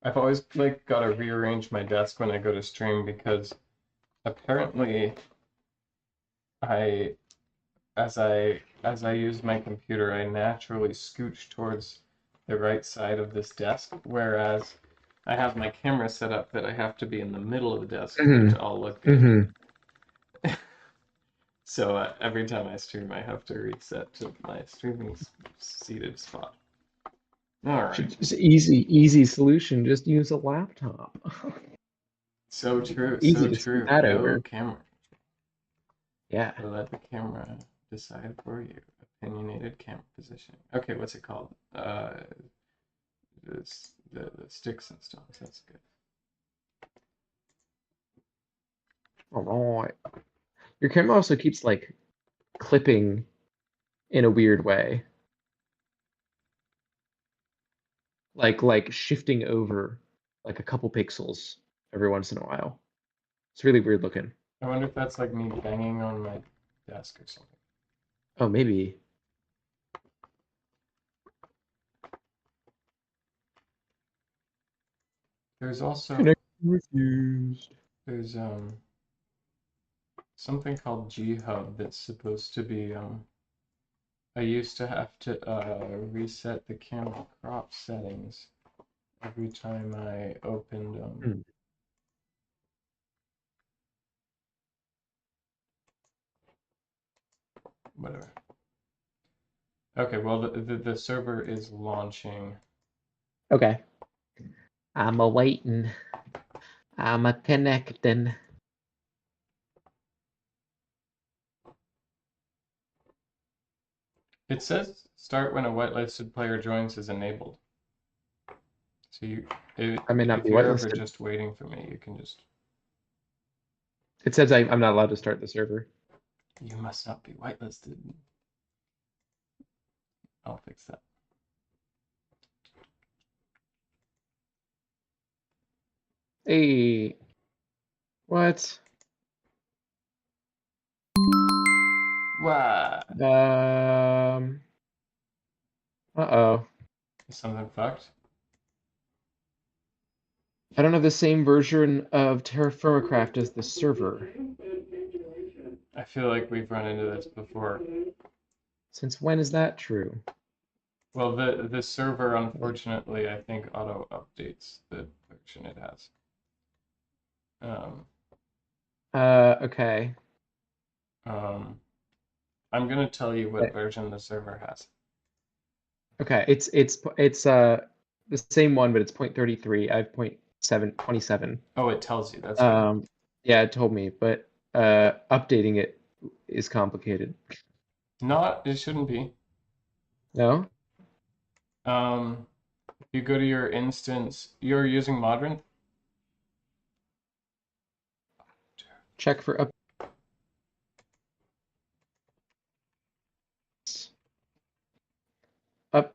I've always like got to rearrange my desk when I go to stream because apparently I as I use my computer, I naturally scooch towards the right side of this desk, whereas I have my camera set up that I have to be in the middle of the desk for it Hmm. to all look good. Hmm. So every time I stream, I have to reset to my streaming seated spot. All right. Just easy solution. Just use a laptop. So true, Easy so to smooth true. that No over. camera. Yeah. So let the camera decide for you. Opinionated camera positioning. Okay, what's it called? The sticks and stones. That's good. All right. Your camera also keeps like clipping in a weird way. Like shifting over like a couple pixels every once in a while. It's really weird looking. I wonder if that's like me banging on my desk or something. Oh, maybe. There's also Connection refused. there's something called G Hub that's supposed to be I used to have to reset the camera crop settings every time I opened Hmm. whatever. Okay, well the server is launching. Okay. I'm a waiting. I'm a connecting. It says start when a whitelisted player joins is enabled. So I may not if be you're ever whitelisted. just waiting for me, you can just. It says I'm not allowed to start the server. You must not be whitelisted. I'll fix that. Hey, what? What? Um, uh-oh. Is something fucked? I don't have the same version of Terra Firmacraft as the server. I feel like we've run into this before. Since when is that true? Well, the server, unfortunately, I think auto updates the version it has. Um, Okay. um, I'm gonna tell you what version the server has. Okay, it's the same one, but it's 0.33. I have 0.727. Oh, it tells you. That's good. Um, yeah, it told me, but updating it is complicated. Not, it shouldn't be. No? If you go to your instance, you're using Modern. Check for updates. Up.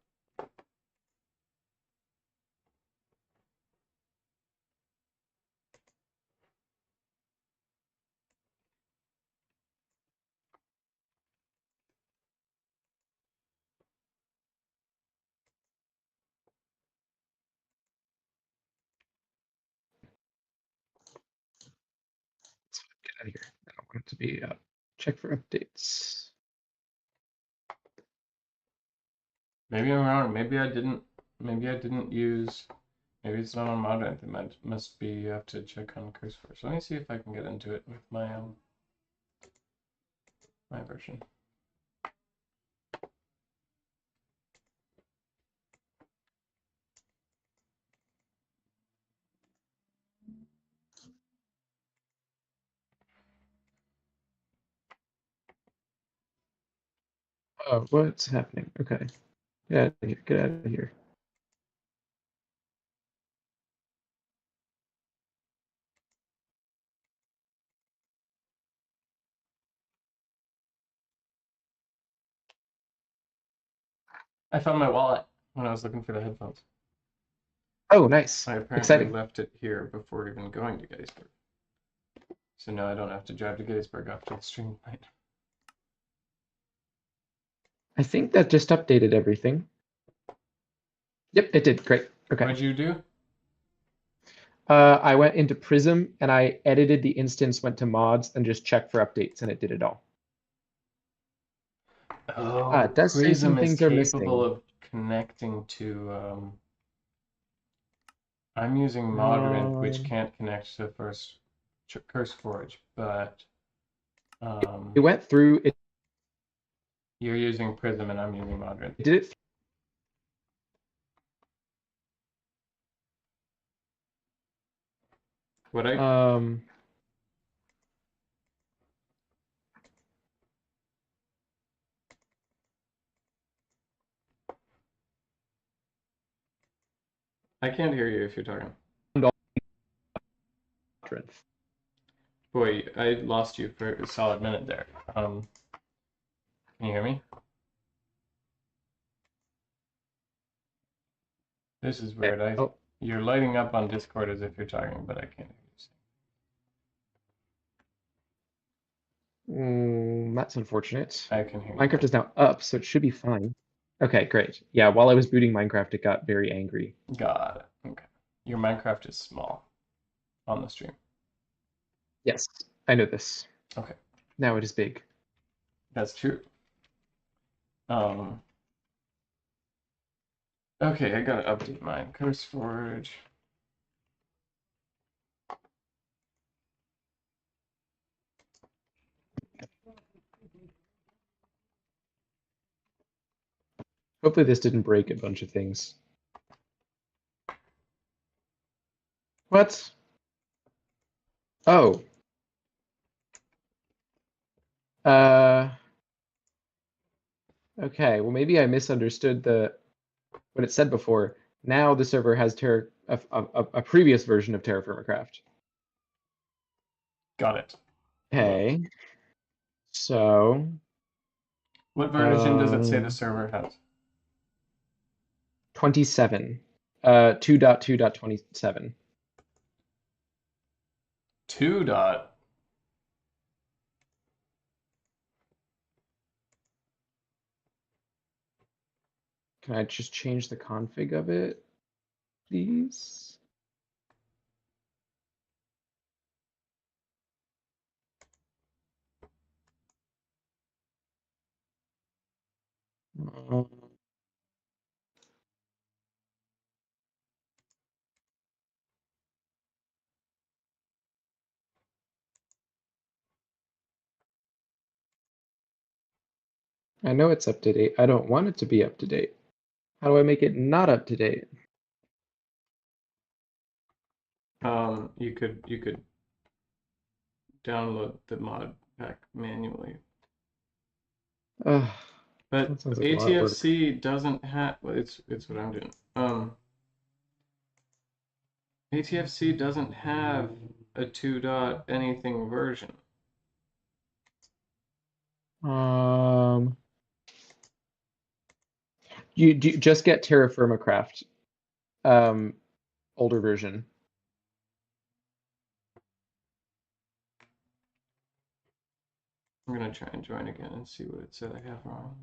Get out of here. I don't want it to be up. Check for updates. Maybe I'm wrong. Maybe I didn't. Maybe I didn't use. Maybe it's not on Modern. It must be. You have to check on cursor first. Let me see if I can get into it with my version. Oh, what's happening? Okay. Get out of here. Get out of here. I found my wallet when I was looking for the headphones. Oh, nice. I apparently Exciting. left it here before even going to Gettysburg. So now I don't have to drive to Gettysburg after the stream tonight. I think that just updated everything. Yep, it did. Great. Okay. What'd you do? I went into Prism and I edited the instance, went to mods, and just checked for updates, and it did it all. Oh, It does say some Prism is things are capable missing. of connecting to. I'm using Modrint, which Um, can't connect to first Curse Forge, but it went through. It you're using Prism and I'm using Modrint. did it. What I Um, I can't hear you if you're talking. Boy, I lost you for a solid minute there. Can you hear me? This is okay. weird. Oh, You're lighting up on Discord as if you're talking, but I can't hear that's unfortunate. you. I can hear you Minecraft is now up, so it should be fine. Okay, great. Yeah, while I was booting Minecraft, it got very angry. now. Got it. Okay. Your Minecraft is small on the stream. Yes, I know this. Okay, Now it is big. that's true. Um. Okay, I gotta update mine. Curse Forge. Hopefully this didn't break a bunch of things. What? Oh. Uh, okay, well maybe I misunderstood what it said before. Now the server has a previous version of Terra Firma Craft. Got it. Okay. So, What version does it say the um, server has? 27. 2.2.27. 2 dot. Can I just change the config of it, please? Um, I know it's up to date. I don't want it to be up to date. How do I make it not up to date? You could download the mod pack manually. Ugh, But that sounds like a lot of work. ATFC doesn't have. Well, it's what I'm doing. ATFC doesn't have a 2 dot anything version. Um, you just get Terra Firma Craft, older version. I'm gonna try and join again and see what it said I have wrong.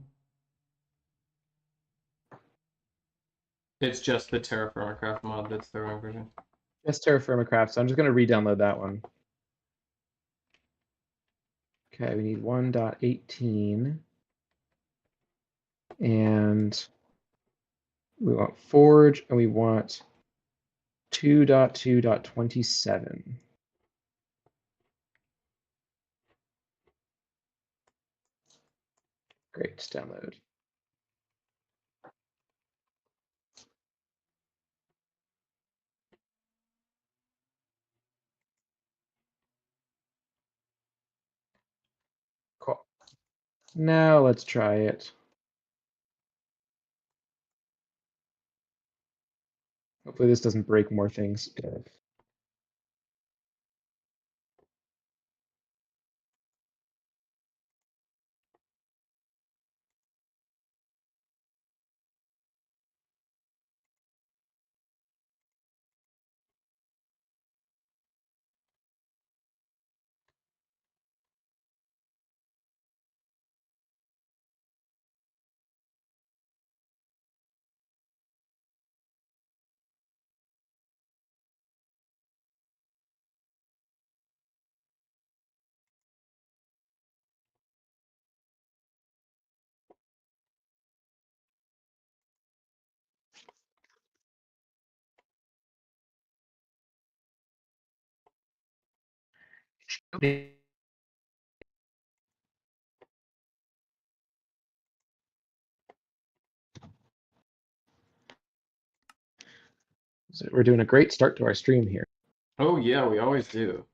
It's just the Terra Firma Craft mod that's the wrong version. Just Terra Firma Craft, so I'm just gonna re-download that one. Okay, we need 1.18. And we want Forge, and we want 2.2.27. Great, download. Cool. Now let's try it. Hopefully this doesn't break more things. So we're doing a great start to our stream here. Oh yeah, we always do.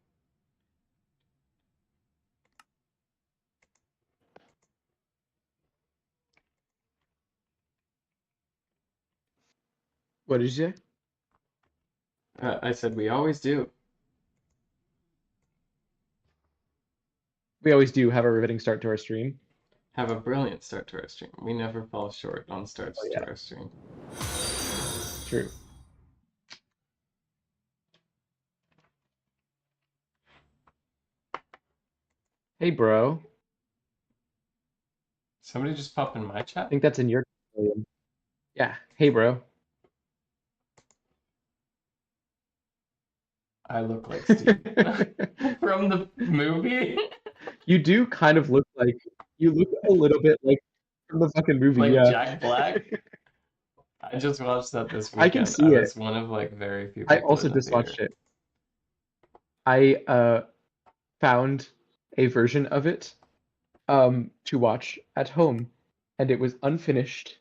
What did you say? I said we always do. We always do have a riveting start to our stream. Have a brilliant start to our stream. We never fall short on starts Oh to yeah, our stream. true. Hey, bro. Somebody just pop in my I chat? think that's in your. Yeah. Hey, bro. I look like Steve from the movie. You do kind of look like you look a little bit like from the fucking movie. Like Yeah. Jack Black. I just watched that this I can weekend. I see it. was one of like very few I people also in the just watched theater. it. I found a version of it to watch at home, and it was unfinished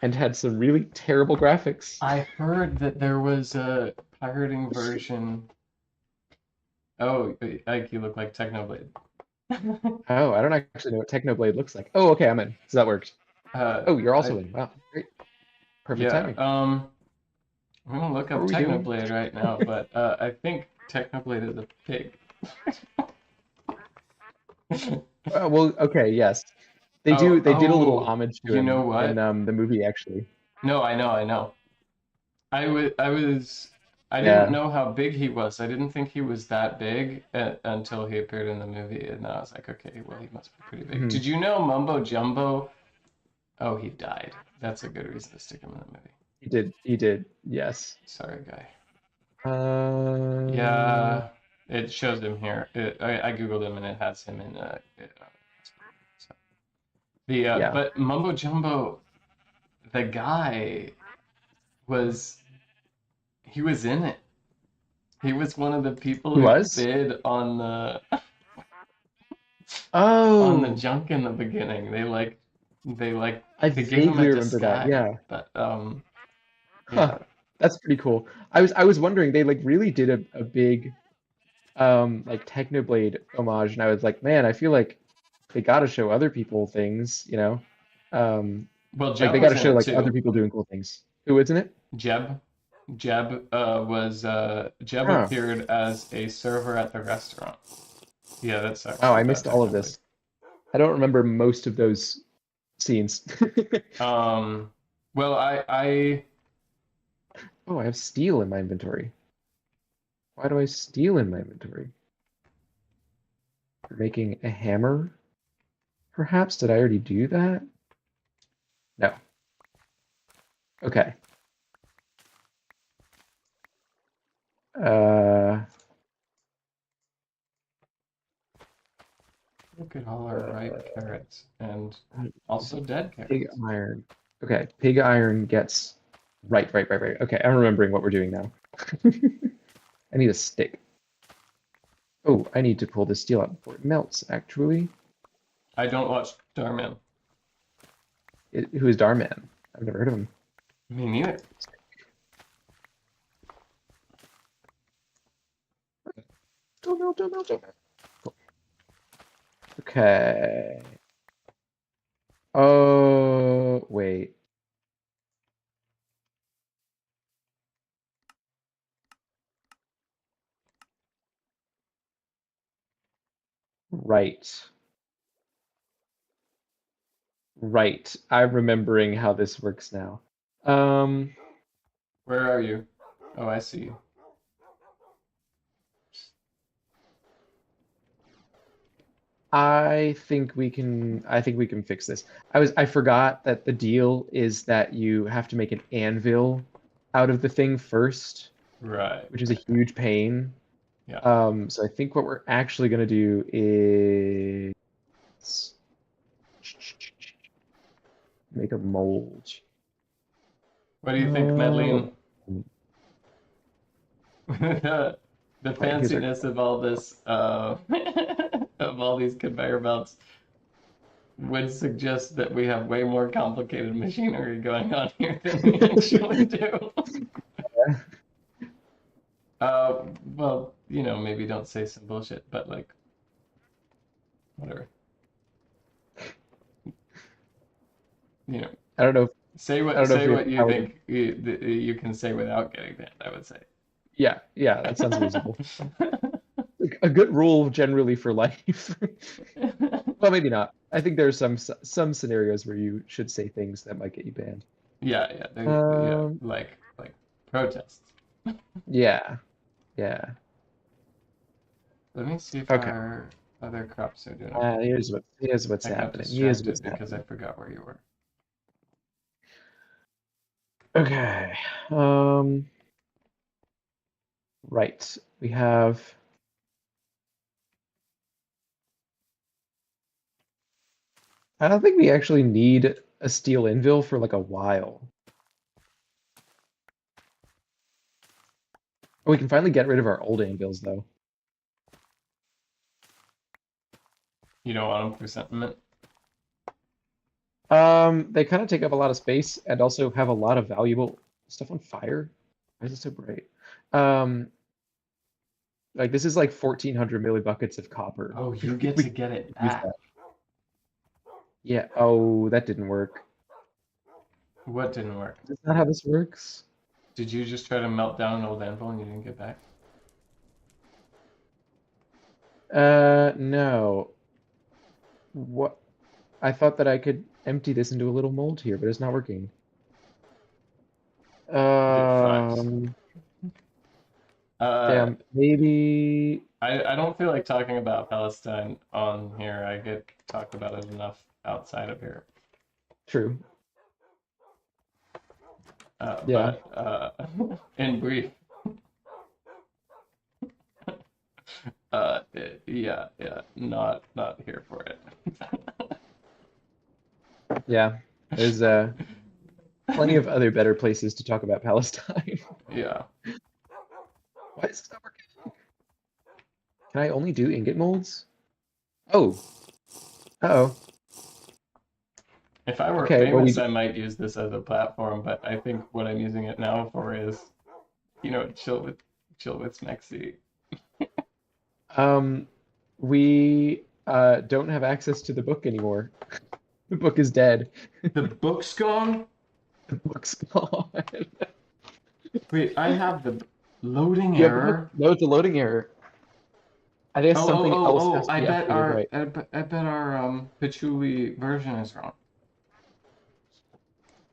and had some really terrible graphics. I heard that there was a pirating version. Oh, like you look like Technoblade. Oh, I don't actually know what Technoblade looks like. Oh, okay, I'm in. So that worked. Oh, you're also I in. Wow, great. Perfect yeah. timing. I'm gonna look What up are we doing? Technoblade right now, but I think Technoblade is a pig. Well, okay, yes. They do. Oh, They did a little oh, homage to you know him in what? the movie, actually. No, I know. I didn't Yeah. know how big he was. I didn't think he was that big until he appeared in the movie, and I was like, okay, well, he must be pretty big. Mhm. Did you know Mumbo Jumbo? Oh, he died. That's a good reason to stick him in the movie. He did. He did. Yes. Sorry, guy. Uh, Yeah, it shows him here. I googled him and it has him in. So. The yeah. but Mumbo Jumbo, the guy was he was in it. He was one of the people He who was? bid on the Oh, junk in the beginning. They like I they gave him a vaguely remember that. disguise, Yeah. but Huh. yeah. That's pretty cool. I was wondering, they like really did a big like Technoblade homage, and I was like, man, I feel like they gotta show other people things, you know? Um, Well, like Jeb they was gotta in show it like other too. people doing cool things. Who isn't it? Jeb Jeb Huh. appeared as a server at the restaurant. Yeah, that sucks Wow, I about missed all of Technoblade. this. I don't remember most of those scenes. Um, well, Oh, I have steel in my inventory. Why do I have steel in my inventory? For making a hammer? Perhaps? Did I already do that? No. Okay. Uh, look at all our ripe carrots and also dead pig carrots. iron. Okay, pig iron gets right. Okay, I'm remembering what we're doing now. I need a stick. Oh, I need to pull the steel out before it melts, actually. I don't watch Starman. Who is Darman? I've never heard of him. Me neither. Don't melt. Cool. Okay. Oh, wait. Right. Right. I'm remembering how this works now. Um, Where are you? Oh, I see you. I think we can fix this. I forgot that the deal is that you have to make an anvil out of the thing first, Right, which is a right. huge pain. Yeah. So I think what we're actually gonna do is make a mold. What do you think, Uh, Madeline? The the Right, here's our. fanciness of all this, of all these conveyor belts would suggest that we have way more complicated machinery going on here than we actually do. Well, maybe don't say some bullshit, but like, whatever. I don't know. Say I don't know if we have what you power. think you can say without getting banned, I would say. Yeah, yeah, that sounds reasonable. A good rule generally for life. Well, maybe not. I think there's some scenarios where you should say things that might get you banned. Yeah, Um, like protests. yeah, yeah. Let me see if Okay. our other crops are doing okay. Here's what's I got happening. Here's what's distracted because I happening. forgot where you were. Okay. Right. We have. I don't think we actually need a steel anvil for like a while. Oh, we can finally get rid of our old anvils though. You don't want them for sentiment? They kind of take up a lot of space and also have a lot of valuable stuff on fire. Why is it so bright? Um, like this is like 1400 millibuckets of copper. Oh, you get We to get it could use back. that. Yeah. Oh, that didn't work. What didn't work? That's not how this works. Did you just try to melt down an old anvil and you didn't get back? No. What? I thought that I could empty this into a little mold here, but it's not working. Get fucked. Damn, maybe. I don't feel like talking about Palestine on here. I get talked about it enough outside of here. True. Yeah. But in brief, yeah, not here for it. Yeah. There's plenty of other better places to talk about Palestine. Yeah. Why is this not working? Can I only do ingot molds? Oh. Uh-oh. If I were Okay, well famous, I might use this as a platform, but I think what I'm using it now for is, chill with Smexy. We don't have access to the book anymore. The book is dead. The book's gone? The book's gone. Wait, I have the loading You have the book? error. No, it's a loading error. I guess something else has to I be bet updated, right? I bet our patchouli version is wrong.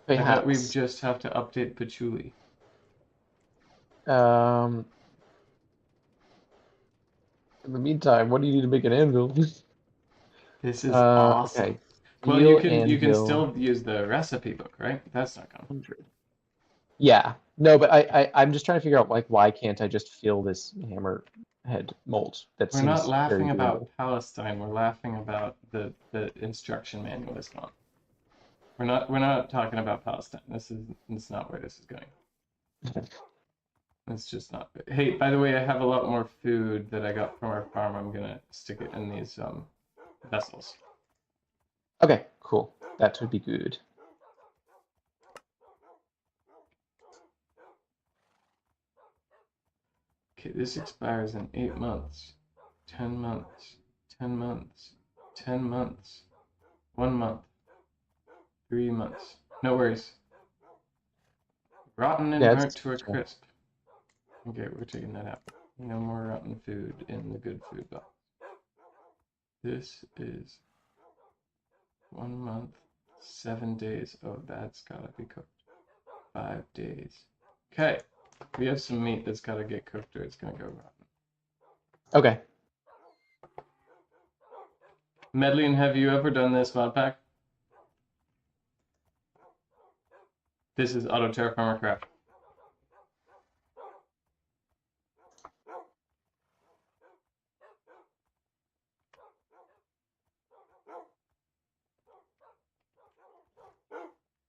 I bet we Perhaps. just have to update patchouli. In the meantime, what do you need to make an anvil? This is awesome. Okay. Well, Steel you can anvil. still use the recipe book, right? That's not gonna. 100. Yeah. No, but I'm just trying to figure out like why can't I just fill this hammerhead mold? That We're not seems very laughing doable. about Palestine. We're laughing about the instruction manual is gone. We're not talking about Palestine. It's not where this is going. It's just not. Hey, by the way, I have a lot more food that I got from our farm. I'm gonna stick it in these vessels. Okay, cool. That would be good. Okay, this expires in 8 months, 10 months, 10 months, 10 months, 1 month, 3 months. No worries. Rotten and Yeah, burnt it's to a crisp. Okay, we're taking that out. No more rotten food in the good food box. This is 1 month, 7 days. Oh, that's gotta be cooked. 5 days. Okay, we have some meat that's gotta get cooked or it's gonna go rotten. Okay. Medlin, have you ever done this mod pack? This is Auto Terraformer Craft.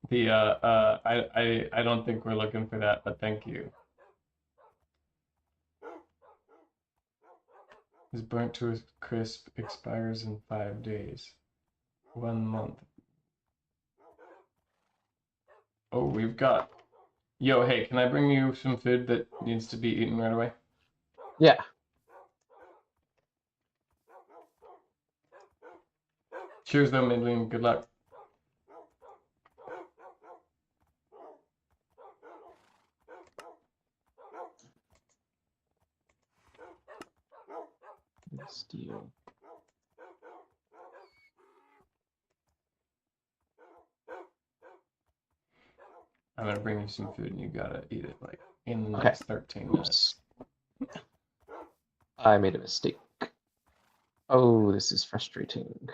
The I don't think we're looking for that, but thank you. is burnt to a crisp, expires in 5 days. 1 month. Oh, we've got... Yo, hey, can I bring you some food that needs to be eaten right away? Yeah. Cheers though, Midline. Good luck. Steel. I'm gonna bring you some food and you gotta eat it like in the next 13 minutes. I made a mistake. Oh, this is frustrating.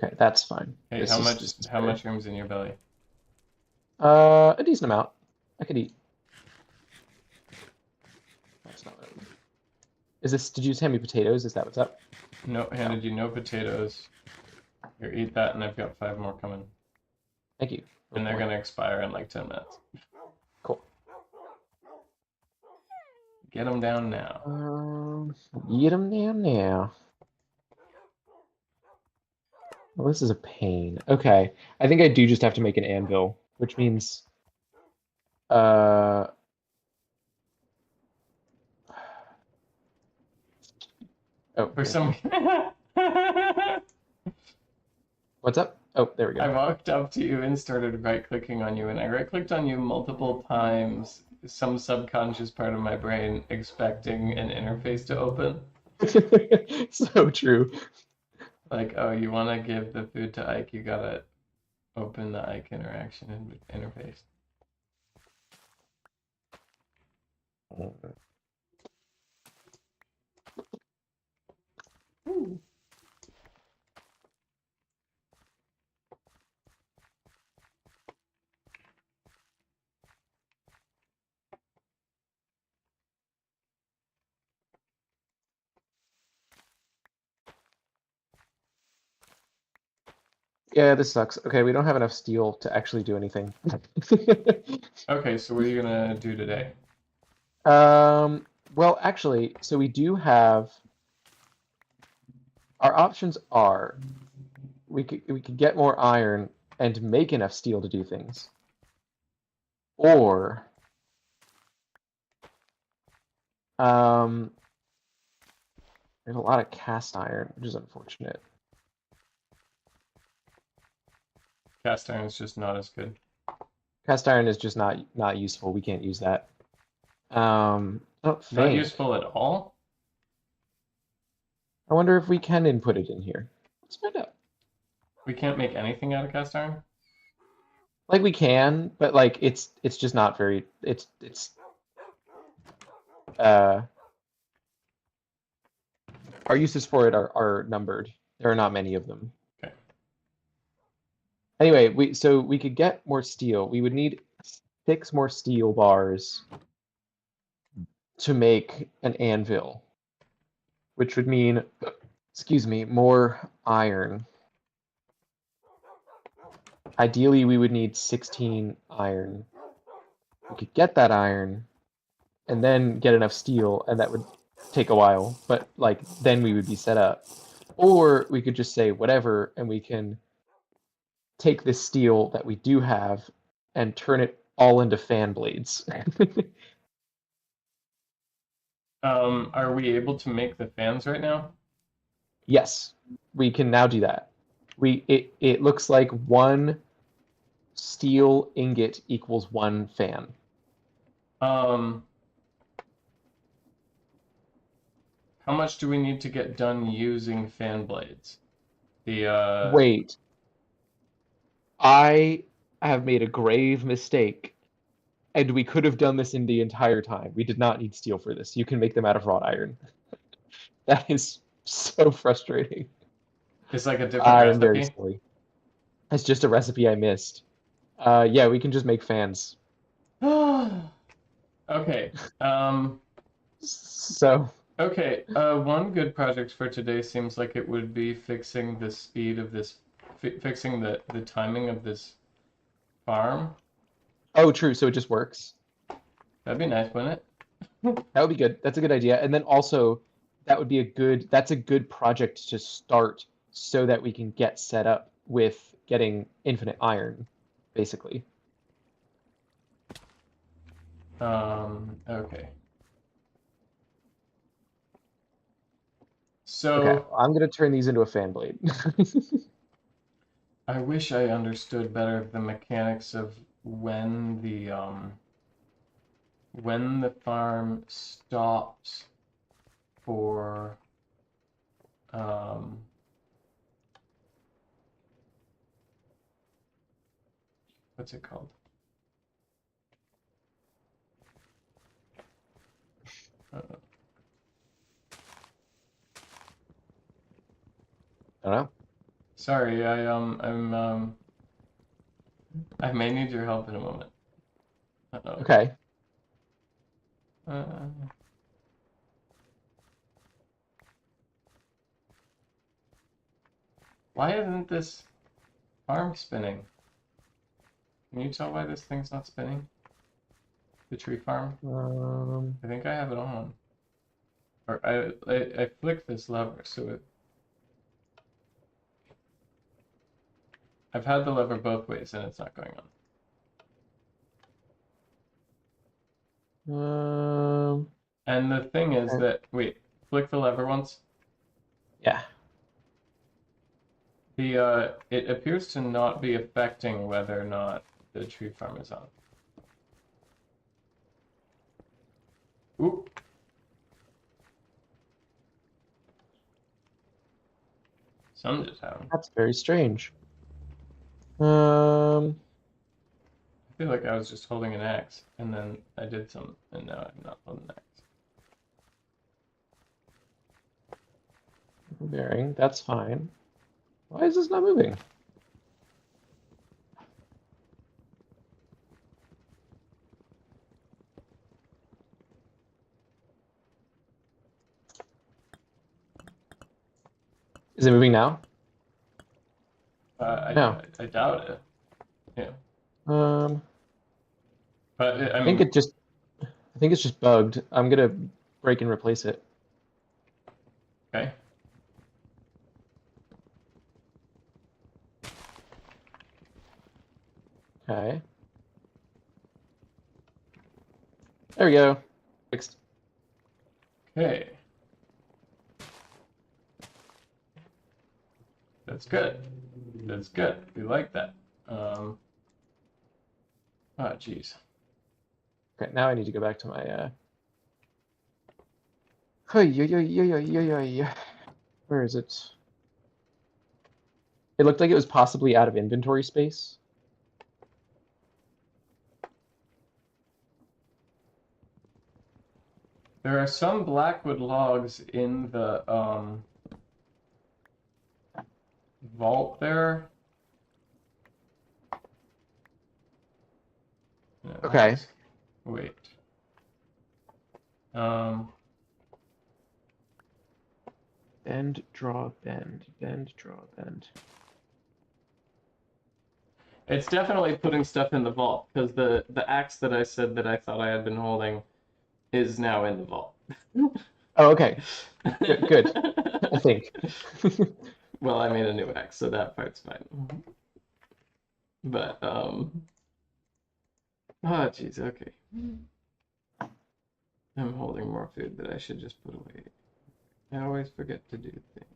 Okay, that's fine. Hey, This is just how much room's in your belly? a decent amount. I could eat. That's not what I mean. Is this, did you just hand me potatoes? Is that what's up? No, handed you no potatoes. Here, eat that, and I've got 5 more coming. Thank you. And they're gonna expire in like 10 minutes. Cool. Get them down now. Get them down now. Well, this is a pain. Okay, I think I do just have to make an anvil, which means, oh, For some... what's up? Oh, there we go. I walked up to you and started right-clicking on you, and I right-clicked on you multiple times, some subconscious part of my brain expecting an interface to open. So true. Like, oh, you want to give the food to Ike, you gotta open the Ike interaction interface. Ooh. Yeah, this sucks. Okay, we don't have enough steel to actually do anything. Okay, so what are you gonna do today? Well, actually, so we do have our options are we could get more iron and make enough steel to do things. Or there's a lot of cast iron, which is unfortunate. Cast iron is just not as good. Cast iron is just not useful. We can't use that. Oh, Not Fang. useful at all? I wonder if we can input it in here. Let's find out. We can't make anything out of cast iron? Like we can, but like it's just not very our uses for it are numbered. There are not many of them. Okay. Anyway, we could get more steel. We would need 6 more steel bars to make an anvil, which would mean, excuse me, more iron. Ideally, we would need 16 iron. We could get that iron and then get enough steel, and that would take a while, but like then we would be set up. Or we could just say whatever, and we can take this steel that we do have and turn it all into fan blades. Are we able to make the fans right now? Yes, we can now do that. It looks like 1 steel ingot equals 1 fan. How much do we need to get done using fan blades? Wait. I have made a grave mistake, and we could have done this in the entire time. We did not need steel for this. You can make them out of wrought iron. That is so frustrating. It's like a different I recipe? am very sorry. It's just a recipe I missed. Yeah, we can just make fans. Okay. So. Okay. One good project for today seems like it would be fixing the speed of this, fixing the timing of this farm. Oh, true. So it just works. That'd be nice, wouldn't it? That would be good. That's a good idea. And then also, that would be that's a good project to start so that we can get set up with getting infinite iron, basically. Okay. Okay, So I'm gonna turn these into a fan blade. I wish I understood better the mechanics of when the farm stops for um what's it called? Uh, I don't know. Sorry, I may need your help in a moment. Uh-oh. Okay. Uh, why isn't this farm spinning? Can you tell why this thing's not spinning? The tree farm? I think I have it on. Or I flicked this lever, so I've had the lever both ways and it's not going on. And the thing is that, wait, flick the lever once. Yeah. It appears to not be affecting whether or not the tree farm is on. Oop. Some just happened. That's very strange. I feel like I was just holding an axe, and then I did some, and now I'm not holding an axe. Bearing, that's fine. Why is this not moving? Is it moving now? No. I doubt it. Yeah. But I I think mean, it's just bugged. I'm gonna break and replace it. okay. Okay. There we go. Fixed. Okay. That's good. That's good. We like that. Oh, jeez. Okay, now I need to go back to my Where is it? It looked like it was possibly out of inventory space. There are some blackwood logs in the vault there. No, Okay. wait. Bend, draw, bend, bend, draw, bend. It's definitely putting stuff in the vault because the axe that I said that I thought I had been holding is now in the vault. Oh, okay. Good. I think. Well, I made a new axe, so that part's fine. But oh jeez, okay. I'm holding more food that I should just put away. I always forget to do things.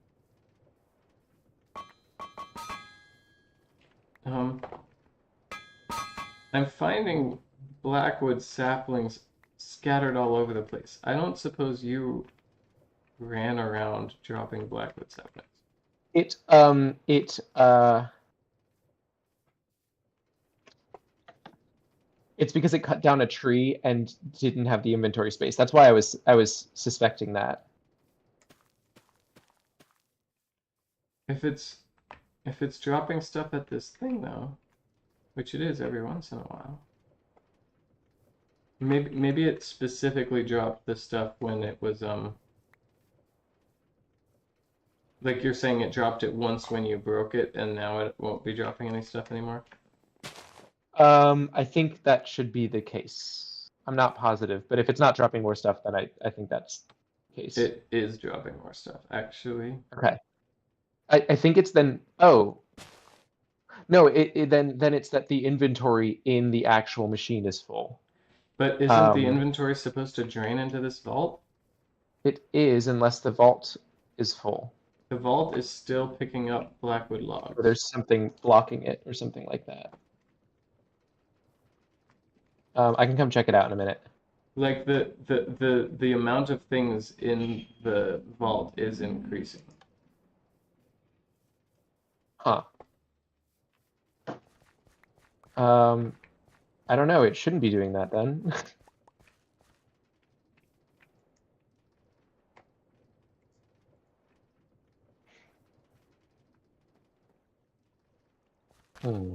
I'm finding blackwood saplings scattered all over the place. I don't suppose you ran around dropping blackwood saplings. It's because it cut down a tree and didn't have the inventory space. That's why I was suspecting that. If it's dropping stuff at this thing though, which it is every once in a while. Maybe it specifically dropped the stuff when it was like you're saying it dropped it once when you broke it and now it won't be dropping any stuff anymore. I think that should be the case. I'm not positive, but if it's not dropping more stuff, then I think that's case. It is dropping more stuff, actually. Okay. I think it's then. Oh no, then it's that the inventory in the actual machine is full. But isn't the Um, inventory supposed to drain into this vault? it is unless the vault is full The vault is still picking up blackwood or logs. there's something blocking it or something like that. I can come check it out in a minute. Like the amount of things in the vault is increasing. Huh. Um, I don't know. It shouldn't be doing that then. Hmm.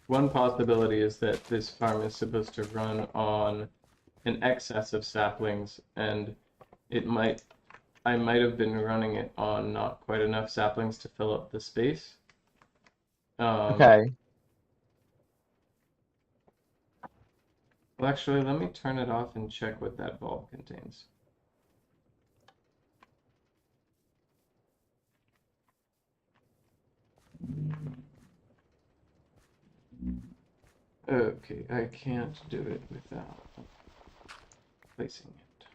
One possibility is that this farm is supposed to run on an excess of saplings, and it might I might have been running it on not quite enough saplings to fill up the space. Um, Okay. well, actually, let me turn it off and check what that vault contains. Okay, I can't do it without placing it.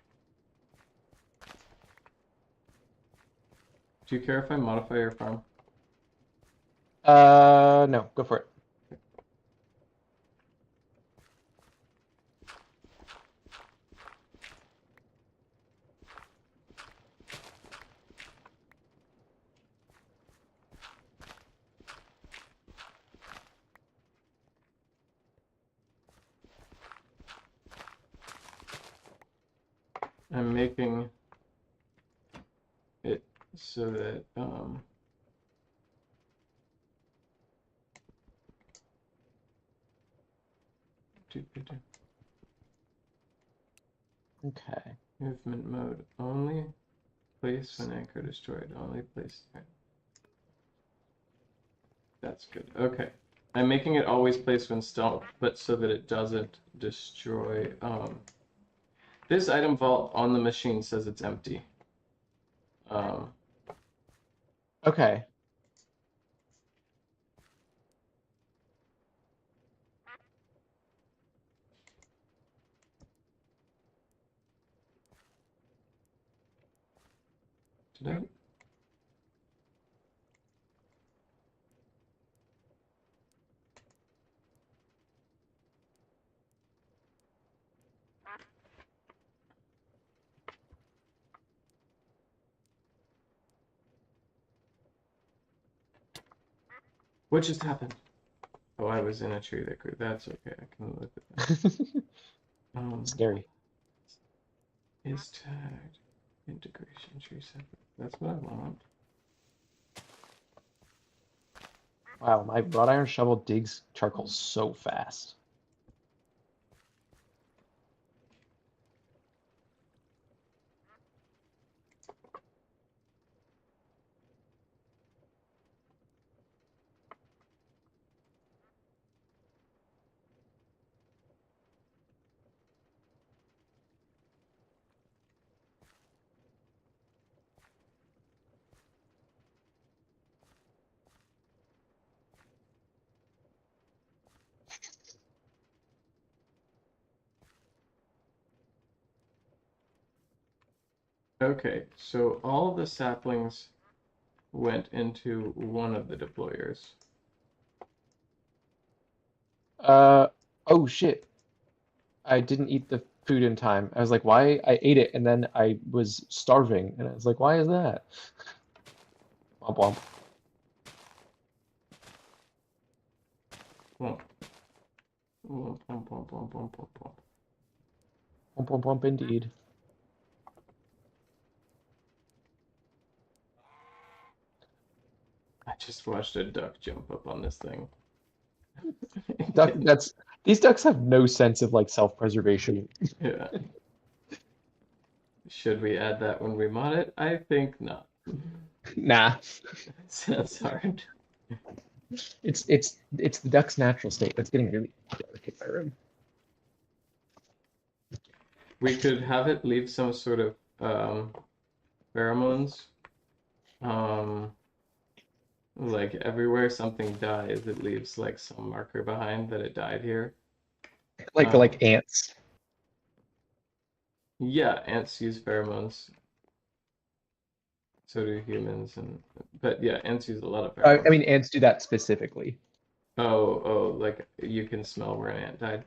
Do you care if I modify your farm? No, go for it. I'm making it so that Okay. movement mode only place when anchor destroyed. Only place. That's good. Okay. I'm making it always place when stealth, but so that it doesn't destroy. This item vault on the machine says it's empty. Um, Okay. did I? What just happened? Oh, I was in a tree that grew. That's okay. I can live with that. Scary. Is tagged integration tree separate. That's what I want. Wow, my wrought iron shovel digs charcoal so fast. Okay, so all of the saplings went into one of the deployers. Oh shit. I didn't eat the food in time. I was like, why? I ate it and then I was starving. And I was like, why is that? Womp womp. Womp. Womp, womp, womp, womp, womp, womp, womp. Womp womp womp indeed. I just watched a duck jump up on this thing. These ducks have no sense of like self-preservation. Yeah. Should we add that when we mod it? I think not. Nah. Sounds hard. It's the duck's natural state. That's getting really delicate in my room. We could have it leave some sort of pheromones. Um, like everywhere something dies, it leaves like some marker behind that it died here. Like ants. Yeah, ants use pheromones. So do humans, and but yeah, ants use a lot of I pheromones. mean, ants do that specifically. Oh, like you can smell where an ant died.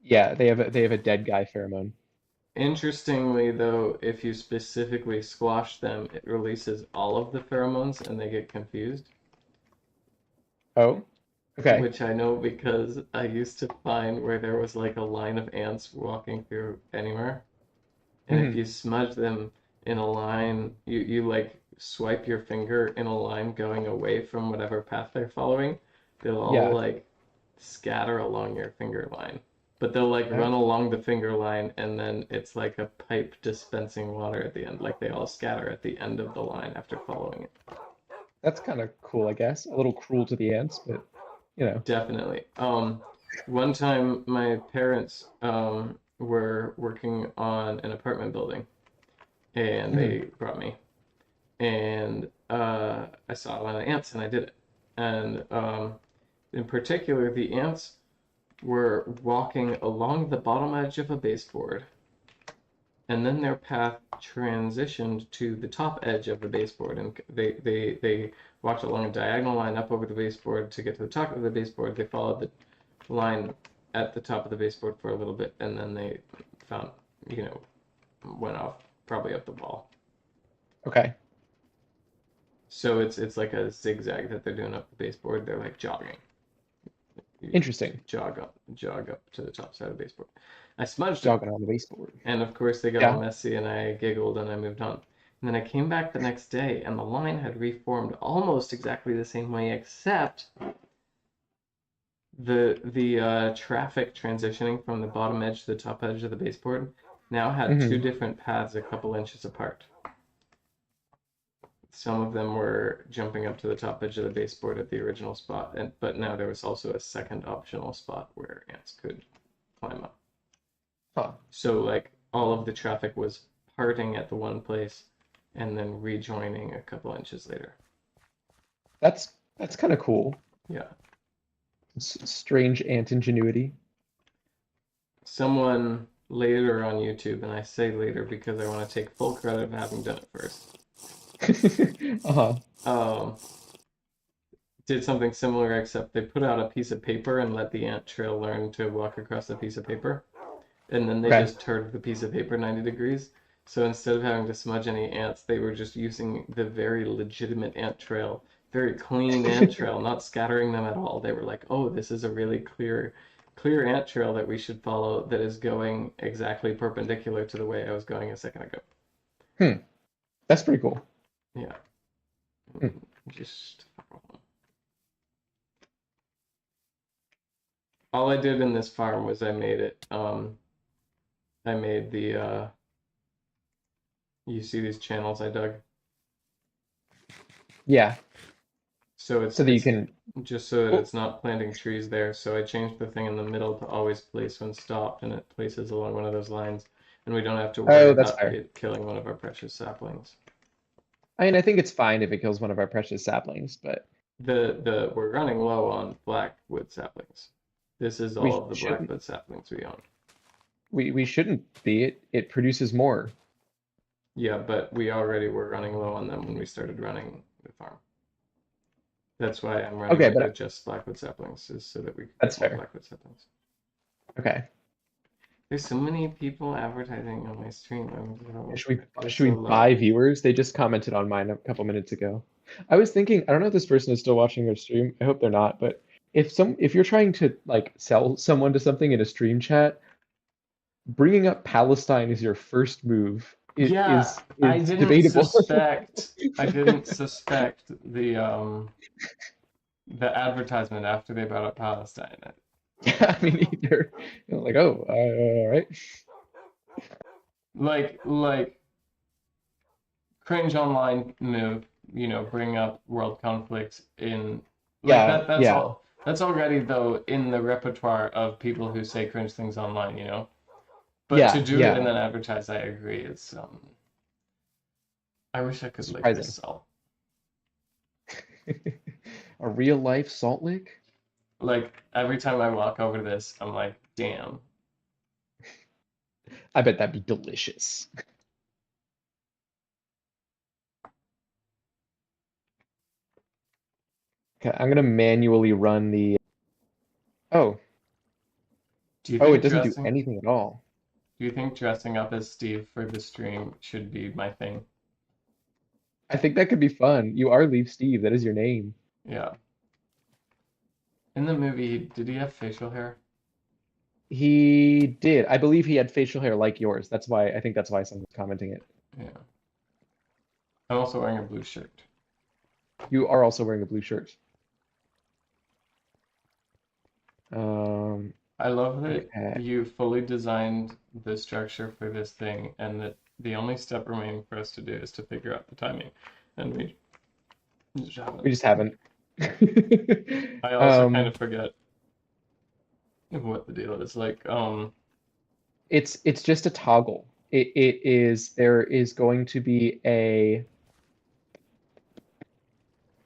Yeah, they have a dead guy pheromone. Interestingly, though, if you specifically squash them, it releases all of the pheromones and they get confused. Oh, okay. Which I know because I used to find where there was like a line of ants walking through anywhere. And if Hmm. you smudge them in a line, you like swipe your finger in a line going away from whatever path they're following, they'll all Yeah. like scatter along your finger line. But they'll like Oh, run along the finger line and then it's like a pipe dispensing water at the end. Like they all scatter at the end of the line after following it. that's kind of cool, I guess. A little cruel to the ants, but you know. Definitely. One time my parents were working on an apartment building and Hmm. they brought me and I saw one of the ants and I did it. And in particular, the ants were walking along the bottom edge of a baseboard, and then their path transitioned to the top edge of the baseboard, and they walked along a diagonal line up over the baseboard to get to the top of the baseboard. They followed the line at the top of the baseboard for a little bit, and then they found, you know, went off probably up the wall. Okay. So it's like a zigzag that they're doing up the baseboard. They're like jogging. You Interesting. jog up to the top side of the baseboard. I smudged them, Jogging on the baseboard. and of course they got all Yeah. messy, and I giggled and I moved on. And then I came back the next day, and the line had reformed almost exactly the same way, except the traffic transitioning from the bottom edge to the top edge of the baseboard now had two Hmm. different paths a couple inches apart. Some of them were jumping up to the top edge of the baseboard at the original spot, and but now there was also a second optional spot where ants could climb up. Huh. So like all of the traffic was parting at the one place and then rejoining a couple inches later. That's kind of cool. Yeah. Strange ant ingenuity. Someone later on YouTube, and I say later because I want to take full credit of having done it first, Uh-huh. um, did something similar, except they put out a piece of paper and let the ant trail learn to walk across the piece of paper. And then they Okay. just turned the piece of paper 90 degrees. So instead of having to smudge any ants, they were just using the very legitimate ant trail, very clean ant trail, not scattering them at all. They were like, "Oh, this is a really clear ant trail that we should follow that is going exactly perpendicular to the way I was going a second ago." Hmm. That's pretty cool. Yeah. Hmm. Just all I did in this farm was I made it I made the you see these channels I dug? Yeah. So So that you it's can. just so that Oh, it's not planting trees there. So I changed the thing in the middle to always place when stopped, and it places along one of those lines, and we don't have to worry oh, that's about fair. it killing one of our precious saplings. I mean, I think it's fine if it kills one of our precious saplings, but The we're running low on blackwood saplings. This is all we of the shouldn't. blackwood saplings we own. We shouldn't be. It produces more. Yeah, but we already were running low on them when we started running the farm. That's why I'm running Okay, it but with just blackwood saplings, is so that we could that's get more fair. blackwood saplings. Okay. There's so many people advertising on my stream. I feel Should so we low. buy viewers? They just commented on mine a couple minutes ago. I was thinking, I don't know if this person is still watching their stream. I hope they're not, but if you're trying to like sell someone to something in a stream chat, bringing up Palestine as your first move Yeah, is debatable. I didn't suspect the advertisement after they brought up Palestine. Yeah, I mean, either like, oh, all right. Like cringe online move, bring up world conflicts in like Yeah, that's yeah. all that's already though in the repertoire of people who say cringe things online. But to do it and then advertise, I agree. It's I wish I could lick surprising. this salt. A real life salt lick? Like every time I walk over to this, I'm like, damn. I bet that'd be delicious. Okay, I'm gonna manually run the. Oh, Do you oh, it think doesn't do dressing? anything at all. Do you think dressing up as Steve for the stream should be my thing? I think that could be fun. You are Leaf Steve. That is your name. Yeah. In the movie, did he have facial hair? He did. I believe he had facial hair like yours. That's why I think that's why someone's commenting it. Yeah. I'm also wearing a blue shirt. You are also wearing a blue shirt. Um, I love that yeah. you fully designed the structure for this thing, and that the only step remaining for us to do is to figure out the timing. And we just haven't. We just haven't. I also kind of forget what the deal is. Like, It's just a toggle. It is there is going to be an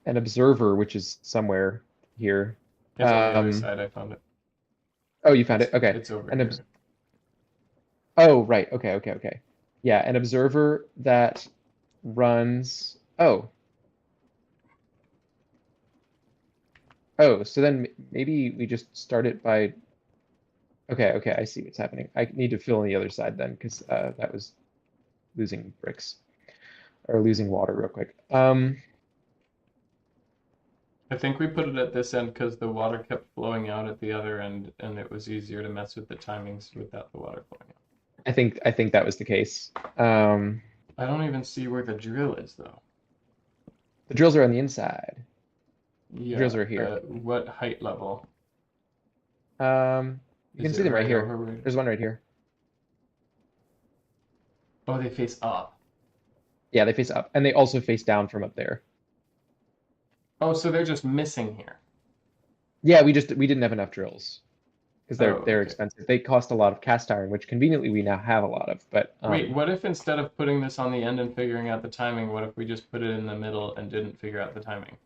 observer which is somewhere here. it's on the other side. I found it. Oh, you found it? Okay. It's over An here. Oh, right. Okay. Yeah, an observer that runs. Oh. Oh, so then maybe we just start it by. Okay, I see what's happening. I need to fill in the other side then, because that was losing bricks or losing water real quick. I think we put it at this end because the water kept flowing out at the other end, and it was easier to mess with the timings without the water flowing out. I think that was the case. I don't even see where the drill is though. The drills are on the inside. Yeah. Drills are here. What height level? You can Is see it them right right here. over where? There's one right here. Oh, they face up. Yeah, they face up, and they also face down from up there. Oh, so they're just missing here. Yeah, we didn't have enough drills because they're Oh, okay. expensive. They cost a lot of cast iron, which conveniently we now have a lot of. But Wait, what if instead of putting this on the end and figuring out the timing, what if we just put it in the middle and didn't figure out the timing?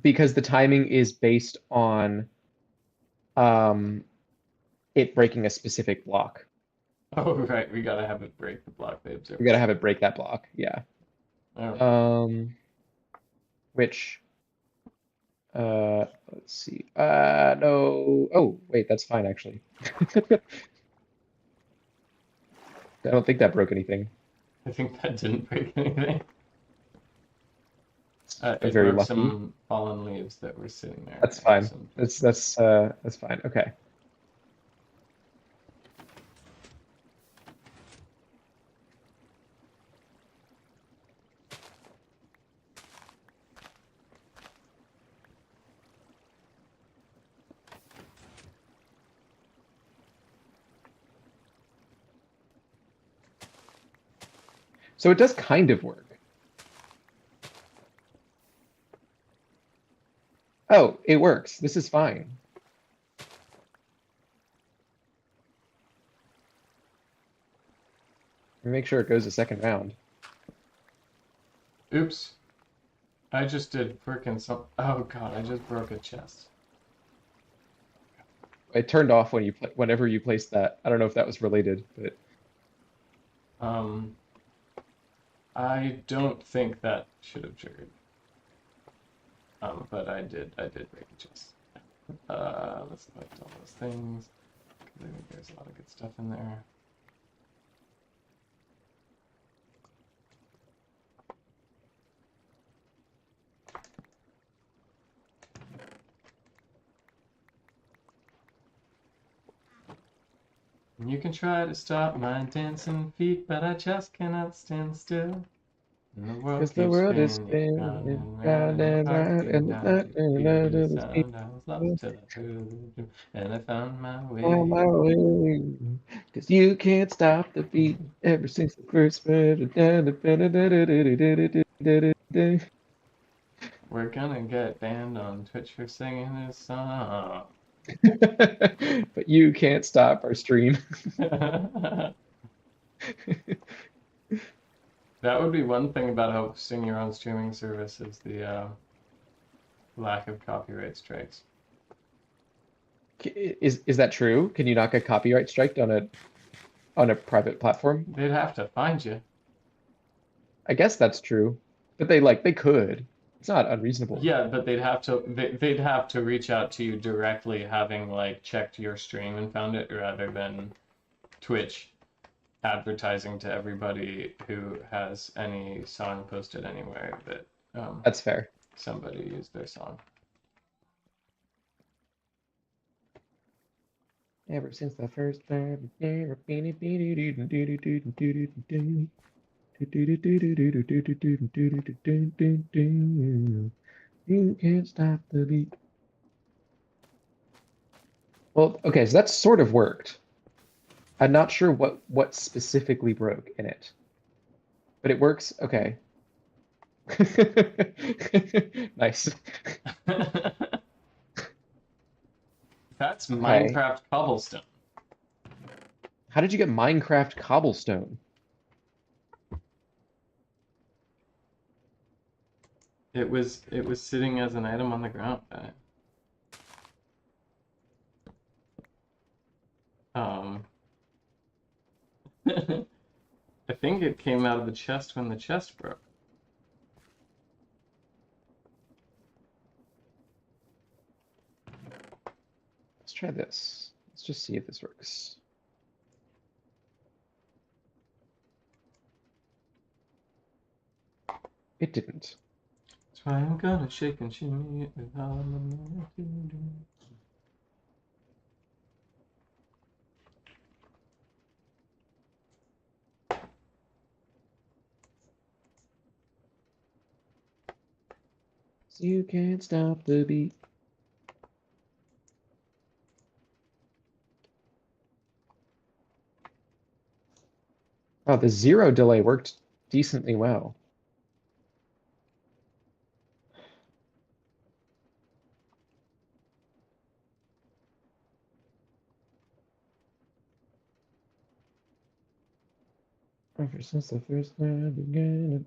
because the timing is based on it breaking a specific block. Oh, right. We gotta have it break the block they observe. We gotta have it break that block. Yeah. Oh. Which let's see. No. Oh, wait, that's fine actually. I don't think that broke anything. I think that didn't break anything. It Very broke lucky. some fallen leaves that were sitting there. That's fine. That's fine. Okay. So it does kind of work. Oh, it works. This is fine. Let me make sure it goes a second round. Oops. I just did frickin' some. Oh god, I just broke a chest. It turned off when whenever you placed that. I don't know if that was related, but I don't think that should have triggered. But I did break a chest. Let's collect all those things. I think there's a lot of good stuff in there. You can try to stop my dancing feet, but I just cannot stand still. And the world because the keeps world is spinning spinning round and round, round and and I round could and feel round the and sound. I was lost till I heard it, and I found my on my way. way. Because you can't stop the beat ever since the first word. We're gonna get banned on Twitch for singing this song. But you can't stop our stream. That would be one thing about hosting your own streaming service is the lack of copyright strikes. Is that true? Can you not get copyright striked on a private platform? They'd have to find you. I guess that's true. But they could. It's not unreasonable. Yeah, but they'd have to reach out to you directly, having like checked your stream and found it, rather than Twitch advertising to everybody who has any song posted anywhere that That's fair. somebody used their song. Ever since the first time, you can't stop the beat. Well, okay, so that sort of worked. I'm not sure what specifically broke in it, but it works. Okay. Nice. That's Okay. Minecraft cobblestone. How did you get Minecraft cobblestone? It was sitting as an item on the ground. Um, I think it came out of the chest when the chest broke. Let's try this. Let's just see if this works. It didn't. That's why I'm gonna shake and shimmy it with all my might. So you can't stop the beat. Oh, the zero delay worked decently well. Ever since the first time began.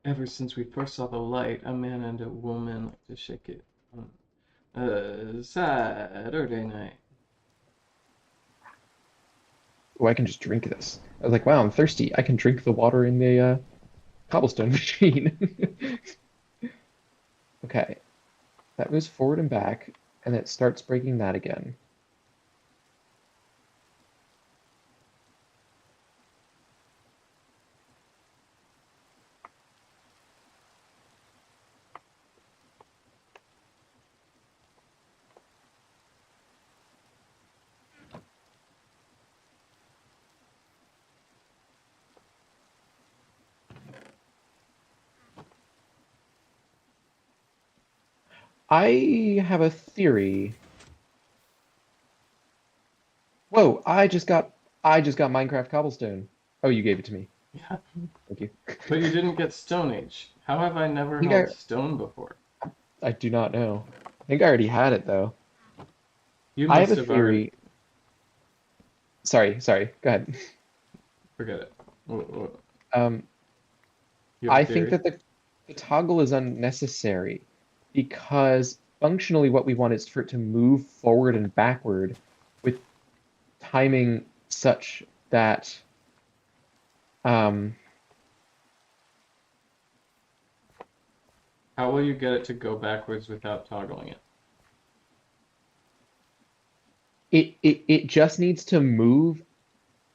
Ever since we first saw the light, a man and a woman like to shake it on Saturday night. Oh, I can just drink this. I was like, wow, I'm thirsty. I can drink the water in the cobblestone machine. Okay, that moves forward and back, and it starts breaking that again. I have a theory. Whoa, I just got Minecraft cobblestone. Oh, you gave it to me. Yeah, Thank you. but you didn't get Stone Age. How have I never I think held stone before? I do not know. I think I already had it though. You I have must a have already. theory. Sorry, go ahead. Forget it. Um, You have a I think theory? that the toggle is unnecessary because functionally what we want is for it to move forward and backward with timing such that um, How will you get it to go backwards without toggling it? it just needs to move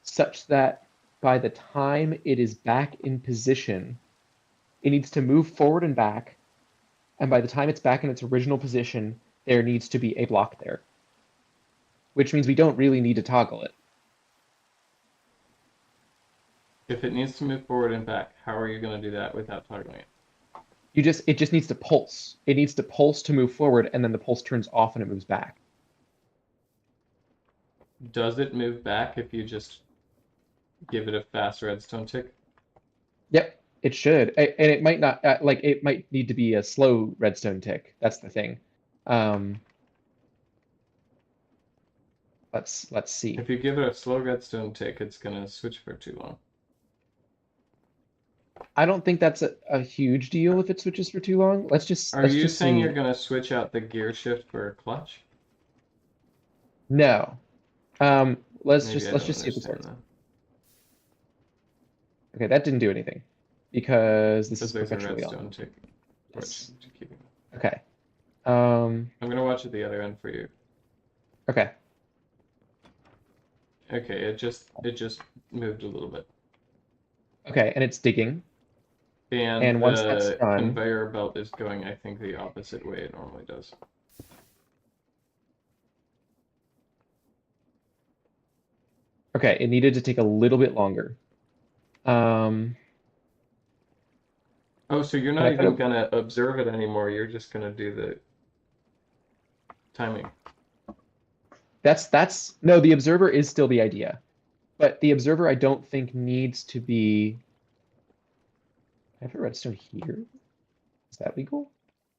such that by the time it is back in position, it needs to move forward and back, and by the time it's back in its original position, there needs to be a block there, which means we don't really need to toggle it. If it needs to move forward and back, how are you going to do that without toggling it? It just needs to pulse. It needs to pulse to move forward, and then the pulse turns off and it moves back. Does it move back if you just give it a fast redstone tick? Yep, it should. And it might not like it might need to be a slow redstone tick. That's the thing. Um, let's see. If you give it a slow redstone tick, it's going to switch for too long. I don't think that's a huge deal if it switches for too long. Are Let's you just saying see. you're going to switch out the gear shift for a clutch? No. Maybe I Let's don't just see if this understand works. that. Okay, that didn't do anything because this is Because there's a perpetually on. redstone tick. Yes. To keep it. Okay. I'm going to watch at the other end for you. Okay. Okay, it just moved a little bit. Okay, and it's digging. And And once that's the done, conveyor belt is going, I think, the opposite way it normally does. okay, it needed to take a little bit longer. Um, Oh, so you're can not I put even up? gonna observe it anymore, you're just gonna do the timing. That's no, the observer is still the idea, but the observer I don't think needs to be. I have a redstone here. Is that legal?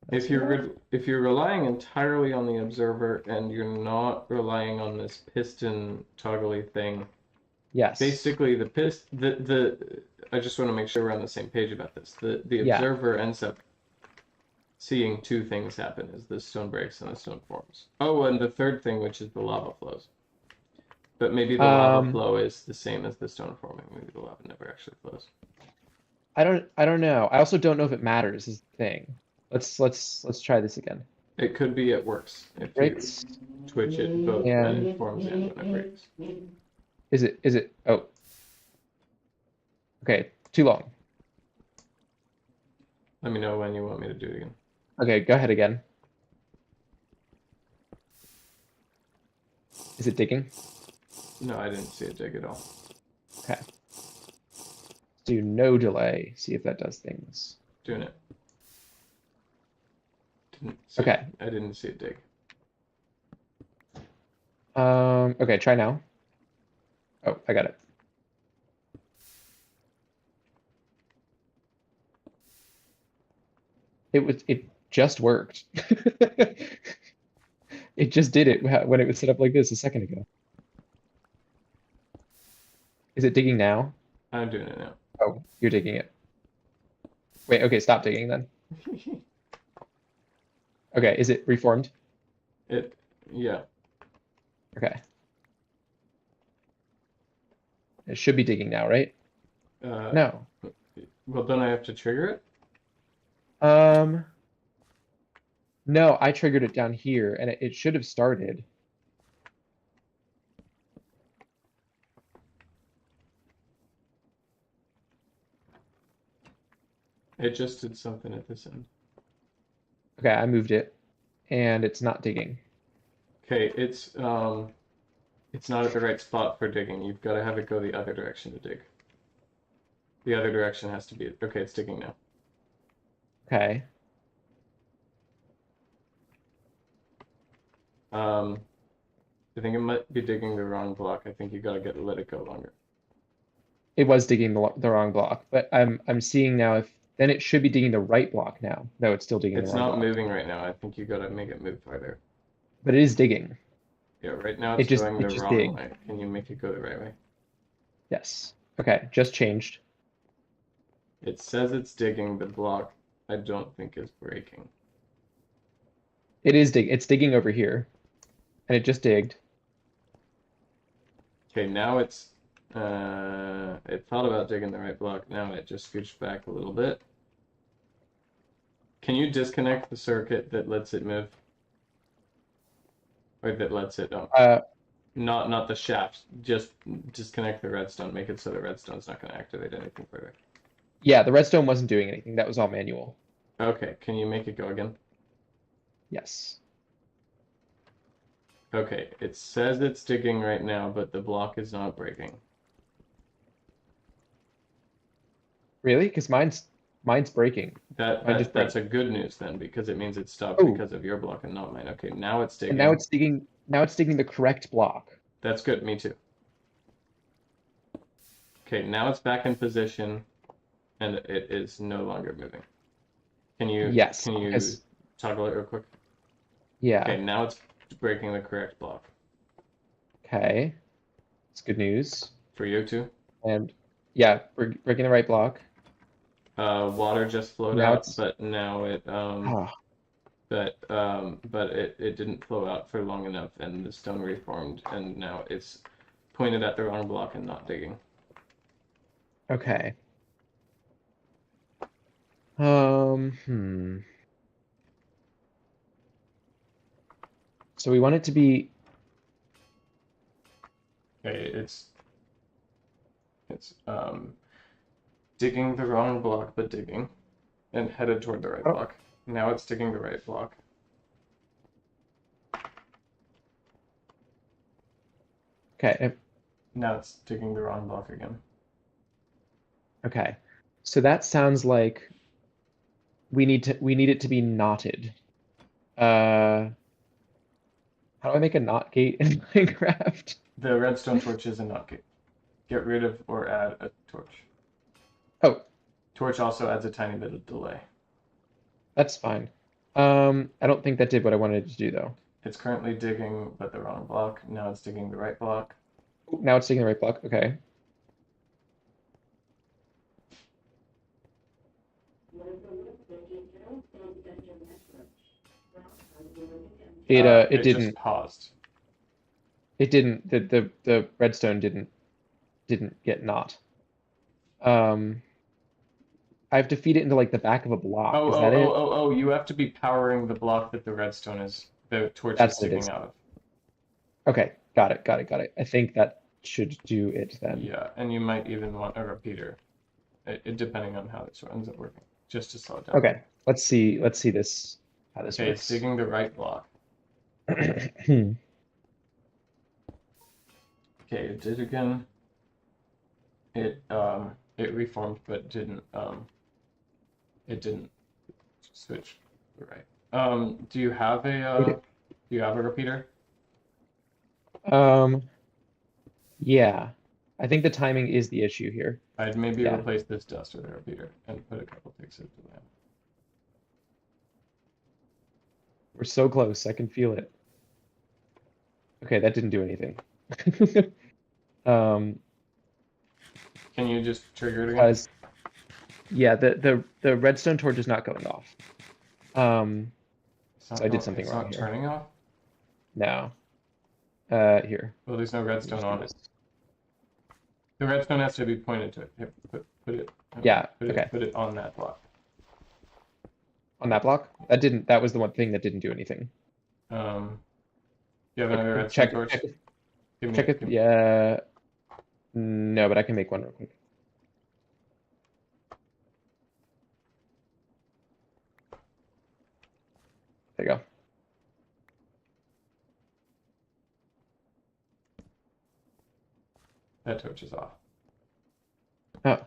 That's not. If you're relying entirely on the observer and you're not relying on this piston toggly thing, Yes. basically the I just want to make sure we're on the same page about this. The Yeah. observer ends up seeing two things happen: is the stone breaks and the stone forms. Oh, and the third thing, which is the lava flows. But maybe the lava Um, flow is the same as the stone forming. Maybe the lava never actually flows. I don't know. I also don't know if it matters is the thing. Let's try this again. It could be it works if you Breaks twitch it both when and it forms and when it breaks. is it oh okay, too long. Let me know when you want me to do it again. Okay, go ahead again. Is it digging? No, I didn't see it dig at all. Okay. Do no delay. See if that does things. Doing it. Okay. I didn't see it dig. Okay, try now. Oh, I got it. It just worked. It just did it when it was set up like this a second ago. Is it digging now? I'm doing it now. Oh, you're digging it. Wait, okay, stop digging then. Okay, is it reformed? Yeah. Okay. It should be digging now, right? No. Well, don't I have to trigger it? Um, no, I triggered it down here and it should have started. It just did something at this end. Okay, I moved it and it's not digging. Okay, it's not at the right spot for digging. You've got to have it go the other direction to dig. The other direction has to be okay. It's digging now. Okay. I think it might be digging the wrong block. I think you got to let it go longer. It was digging the wrong block, but I'm seeing now if then it should be digging the right block now. No, it's still digging the It's wrong not block. moving right now. I think you got to make it move farther. But it is digging. Yeah, right now It it's just going it the just wrong digged. way. Can you make it go the right way? Yes. Okay, just changed. It says it's digging the block. I don't think is breaking. It's digging over here. And it just digged. Okay, now it thought about digging the right block. Now it just scooched back a little bit. Can you disconnect the circuit that lets it move? Or that lets it not the shaft. Just disconnect the redstone. Make it so the redstone's not going to activate anything further. Yeah, the redstone wasn't doing anything. That was all manual. Okay, can you make it go again? Yes. Okay, it says it's digging right now, but the block is not breaking. Really? Because mine's breaking. Mine just broke. That's a good news then, because it means it stopped Oh, because of your block and not mine. Okay, now it's and now digging. it's digging. Now it's digging the correct block. That's good, me too. Okay, now it's back in position and it is no longer moving. Yes, Can you because toggle it real quick? yeah. Okay, now it's breaking the correct block. Okay, it's good news. For you too? And yeah, we're breaking the right block. Water just flowed Now out, it's but now it ah, but it didn't flow out for long enough and the stone reformed and now it's pointed at the wrong block and not digging. okay. Hmm. So we want it to be Okay, it's digging the wrong block but digging and headed toward the right oh, block. Now it's digging the right block. okay. Now it's digging the wrong block again. Okay. So that sounds like we need it to be knotted. How do I make a knot gate in Minecraft? The redstone torch is a not gate. Get rid of or add a torch. Oh, Torch also adds a tiny bit of delay. that's fine. I don't think that did what I wanted it to do though. It's currently digging but the wrong block. Now it's digging the right block. Now it's taking the right block. Okay. It It just didn't. paused. It didn't. The redstone didn't get knot. Um, I have to feed it into like the back of a block. Is that it? Oh, you have to be powering the block that the redstone is, the torch is That's what it sticking is. out of. Okay, got it, got it, got it. I think that should do it then. Yeah, and you might even want a repeater, depending on how this ends up working, just to slow it down. Okay, let's see. Let's see this. How this Okay, it's works. digging the right block. Okay, it did again. It reformed, but it didn't switch right. Do you have Okay. a repeater? Um, yeah. I think the timing is the issue here. I'd maybe Yeah. replace this dust with a repeater and put a couple ticks of delay. We're so close. I can feel it. Okay, that didn't do anything. Um, Can you just trigger it again? because yeah, the redstone torch is not going off. So I did something it's wrong not here. turning off? No. Here. Well, there's no redstone Just do on it. this. The redstone has to be pointed to it. Here, put it. Yeah, okay. Put it on that block. On that block? That was the one thing that didn't do anything. You have another redstone Check torch? check it. Yeah. No, but I can make one real quick. There you go. That torch is off. Oh.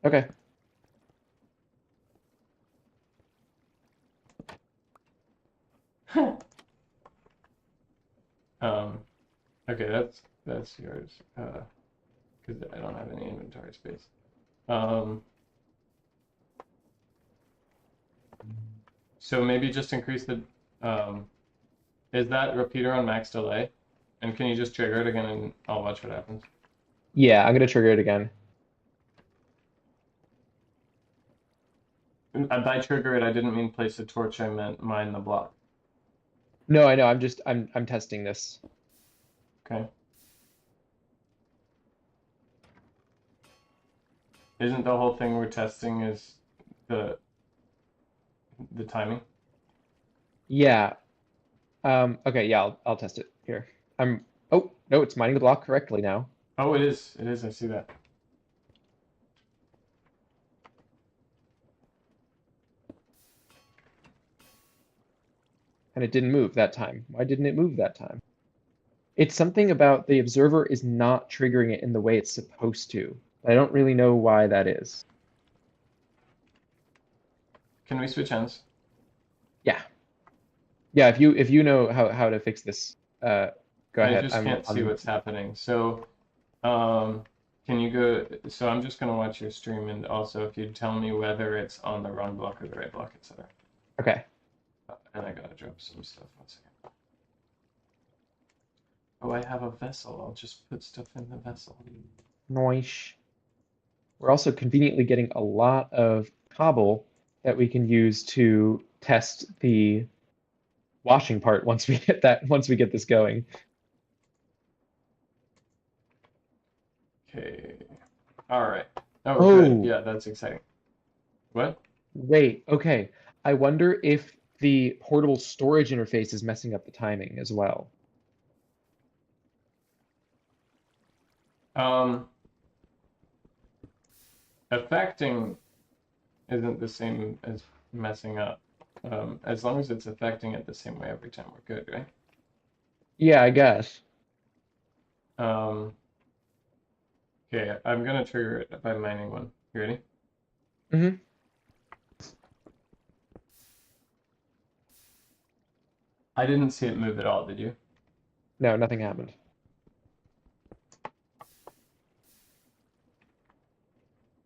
Okay. Okay, that's yours. Because I don't have any inventory space. So maybe just increase the is that repeater on max delay? And can you just trigger it again and I'll watch what happens? Yeah, I'm gonna trigger it again. By trigger it, I didn't mean place a torch, I meant mine the block. No, I know. I'm testing this. Okay. Isn't the whole thing we're testing is the timing? Yeah. Okay, yeah, I'll test it here. Oh, no, it's mining the block correctly now. Oh, it is. It is. I see that. And it didn't move that time. Why didn't it move that time? It's something about the observer is not triggering it in the way it's supposed to. I don't really know why that is. Can we switch hands? Yeah. Yeah, if you know how to fix this, go I ahead. just can't see what's happening. So, um, can you go? So I'm just gonna watch your stream, and also if you tell me whether it's on the wrong block or the right block, etc. Okay. And I gotta drop some stuff. 1 second. Oh, I have a vessel. I'll just put stuff in the vessel. Noise. We're also conveniently getting a lot of cobble that we can use to test the washing part once we get this going. Okay. All right. Oh, good. Oh, Yeah, that's exciting. What? wait. Okay. I wonder if the portable storage interface is messing up the timing as well. Um, affecting isn't the same as messing up. As long as it's affecting it the same way every time, we're good, right? Yeah, I guess. Um, okay, I'm gonna trigger it by mining one. You ready? Hmm. I didn't see it move at all, did you? No, nothing happened.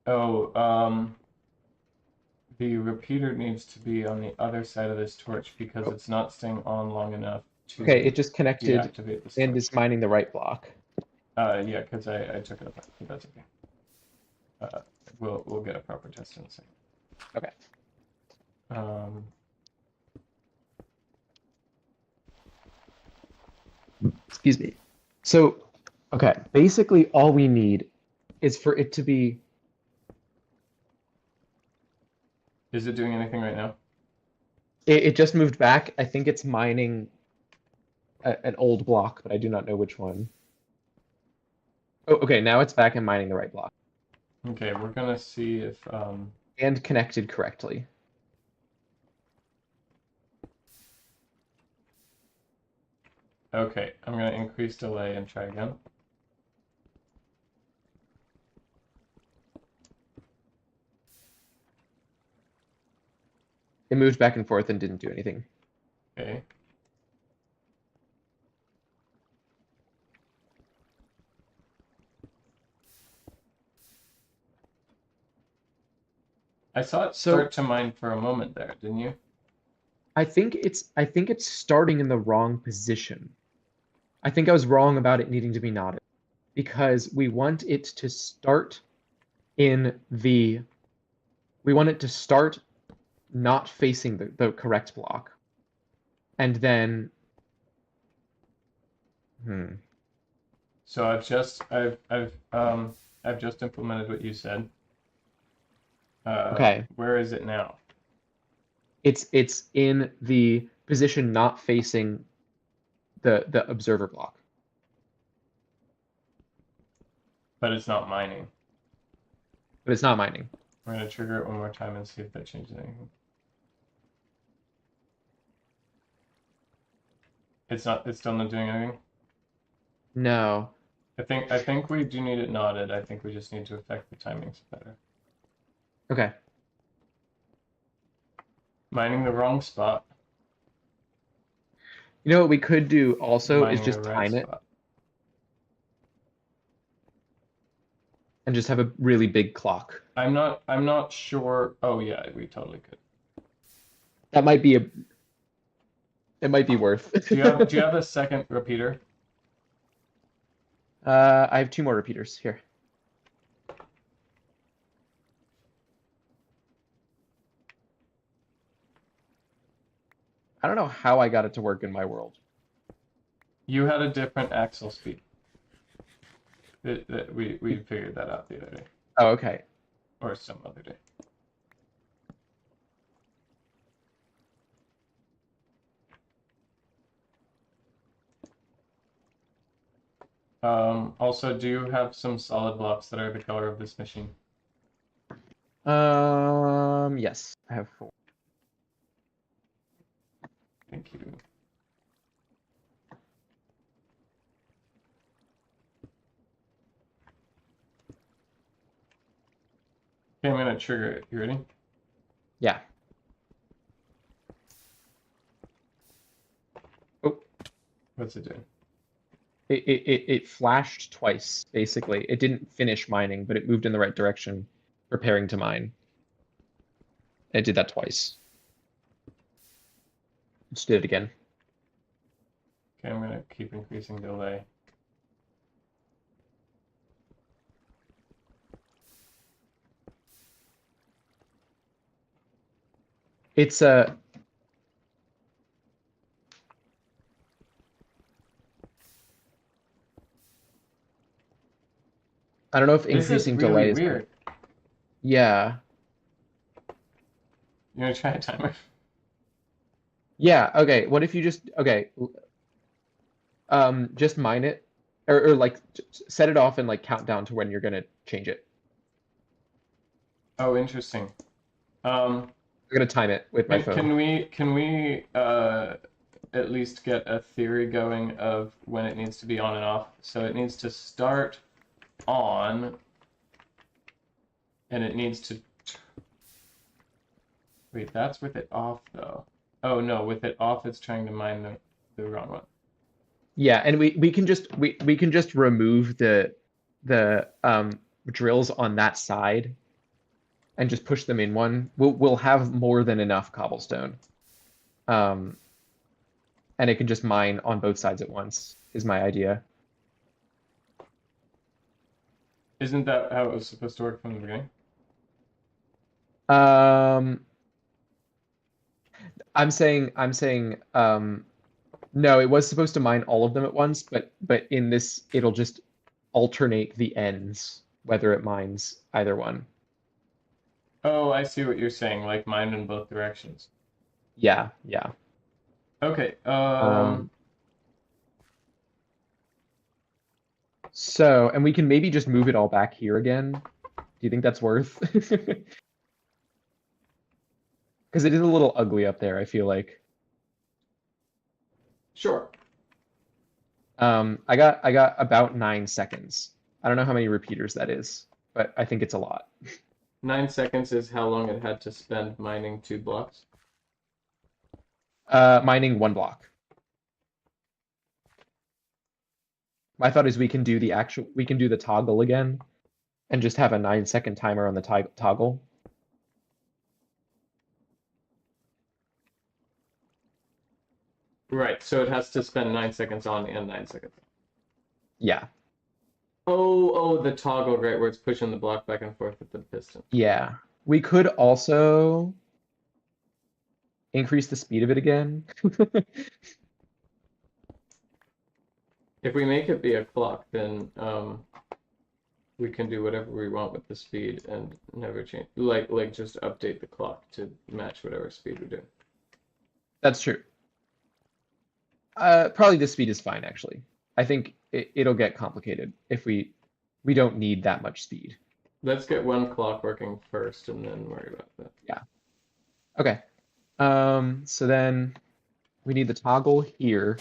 Oh, the repeater needs to be on the other side of this torch because Oh, it's not staying on long enough okay, to it just connected deactivate the and storage. is mining the right block. Yeah, because I took it apart, but that's okay. Uh, we'll get a proper test in a second. Okay. Um, Excuse me. So, okay, basically all we need is for it to be. is it doing anything right now? It just moved back. I think it's mining an old block, but I do not know which one. Oh, okay, now it's back and mining the right block. Okay, we're gonna see if And connected correctly. okay, I'm gonna increase delay and try again. It moved back and forth and didn't do anything. Okay. I saw it So start to mine for a moment there, didn't you? I think it's starting in the wrong position. I think I was wrong about it needing to be knotted because in the we want it to start not facing the correct block. And then So I've just implemented what you said. okay. Where is it now? It's in the position not facing the observer block. But it's not mining. But it's not mining. We're gonna trigger it one more time and see if that changes anything. It's still not doing anything. No. I think we do need it knotted. I think we just need to affect the timings better. Okay. Mining the wrong spot. You know what we could do also is Mining the just right time it spot. and just have a really big clock. I'm not sure. Oh yeah, we totally could. That might be it might be worth. Do you have a second repeater? I have two more repeaters here. I don't know how I got it to work in my world. You had a different axle speed. We figured that out the other day, Oh, okay. or some other day. Also, do you have some solid blocks that are the color of this machine? Yes, I have four. Thank you. Okay, I'm gonna trigger it. You ready? Yeah. Oh, What's it doing? it flashed twice, basically. It didn't finish mining, but it moved in the right direction, preparing to mine. It did that twice. Just did it again. Okay, I'm gonna keep increasing delay. It's a I don't know if This is increasing really delay is weird. yeah. You wanna try a timer? Yeah, okay. What if you just just mine it or like set it off and like count down to when you're gonna change it. Oh, interesting. Um, I'm gonna time it with my phone. can we at least get a theory going of when it needs to be on and off? So it needs to start on, and it needs to. Wait, that's with it off though. Oh no, with it off, it's trying to mine the wrong one. Yeah, and we can just we can just remove the drills on that side and just push them in one. We'll have more than enough cobblestone. Um, and it can just mine on both sides at once, is my idea. Isn't that how it was supposed to work from the beginning? Um, I'm saying no, it was supposed to mine all of them at once, but in this it'll just alternate the ends, whether it mines either one. Oh, I see what you're saying, like mine in both directions. Yeah, yeah. Okay, Um, so, and we can maybe just move it all back here again. Do you think that's worth? Because it is a little ugly up there, I feel like. sure. I got about 9 seconds. I don't know how many repeaters that is, but I think it's a lot. 9 seconds is how long it had to spend mining 2 blocks. Mining 1 block. My thought is we can do the toggle again and just have a 9 second timer on the toggle. Right, so it has to spend 9 seconds on and 9 seconds. Yeah, Oh, the toggle, right, where it's pushing the block back and forth with the piston. yeah. We could also increase the speed of it again. If we make it be a clock, then we can do whatever we want with the speed and never change. Like just update the clock to match whatever speed we're doing. That's true. Probably the speed is fine, actually. I think it'll get complicated if we don't need that much speed. Let's get one clock working first and then worry about that. Yeah. Okay. So then we need the toggle here.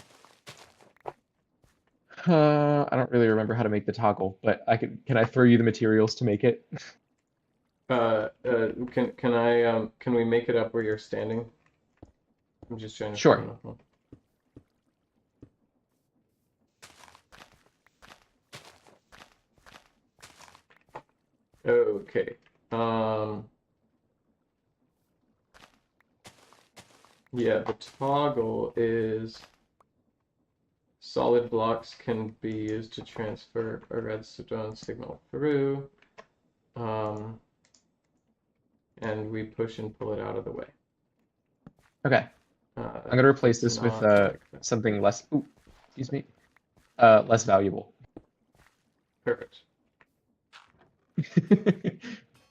I don't really remember how to make the toggle, but can I throw you the materials to make it? Can we make it up where you're standing? I'm just trying to Sure. find one. Okay. Yeah, the toggle is solid blocks can be used to transfer a redstone signal through. And we push and pull it out of the way. Okay. I'm gonna replace this with something less. Ooh, excuse me. Less valuable. Perfect.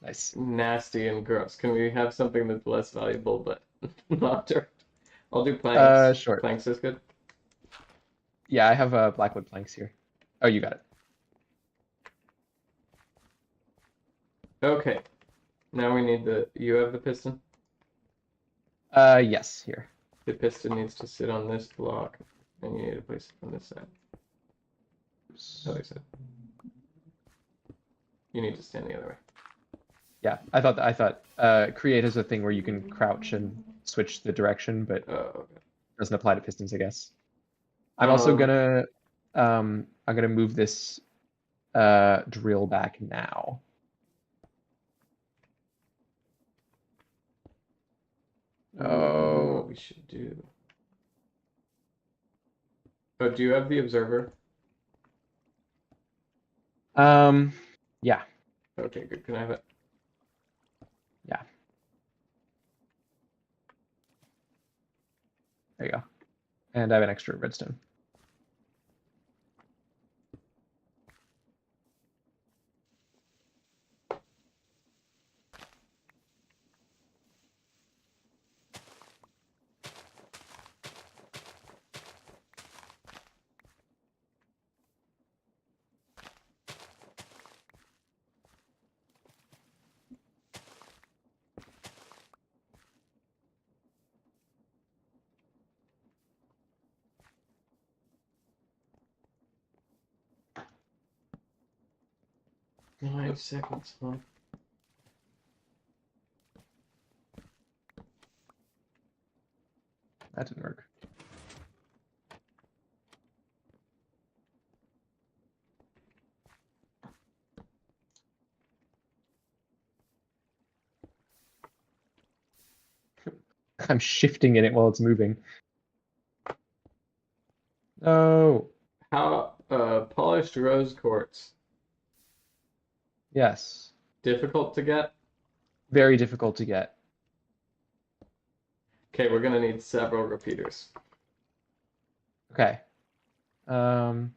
Nice. Nasty and gross. Can we have something that's less valuable but not dirt? I'll do planks. Sure. Planks is good. Yeah, I have blackwood planks here. Oh, you got it. Okay. Now we need you have the piston? Yes, here. The piston needs to sit on this block, and you need to place it on this side. Other side. You need to stand the other way. Yeah, I thought create has a thing where you can crouch and switch the direction, but Okay. doesn't apply to pistons, I guess. I'm also gonna I'm gonna move this drill back now. What we should do. Oh, do you have the observer? Yeah. Okay, good. Can I have it? Yeah. There you go. And I have an extra redstone. Nine seconds, huh? That didn't work. I'm shifting in it while it's moving. Oh, How polished rose quartz. yes. Difficult to get? Very difficult to get. Okay, we're gonna need several repeaters. Okay. Why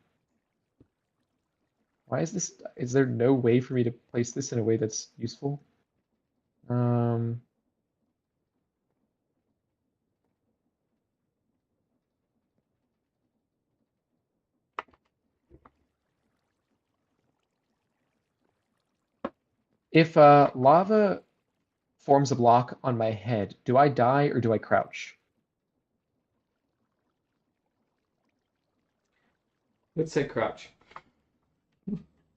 is there no way for me to place this in a way that's useful? If lava forms a block on my head, do I die or do I crouch? Let's say crouch.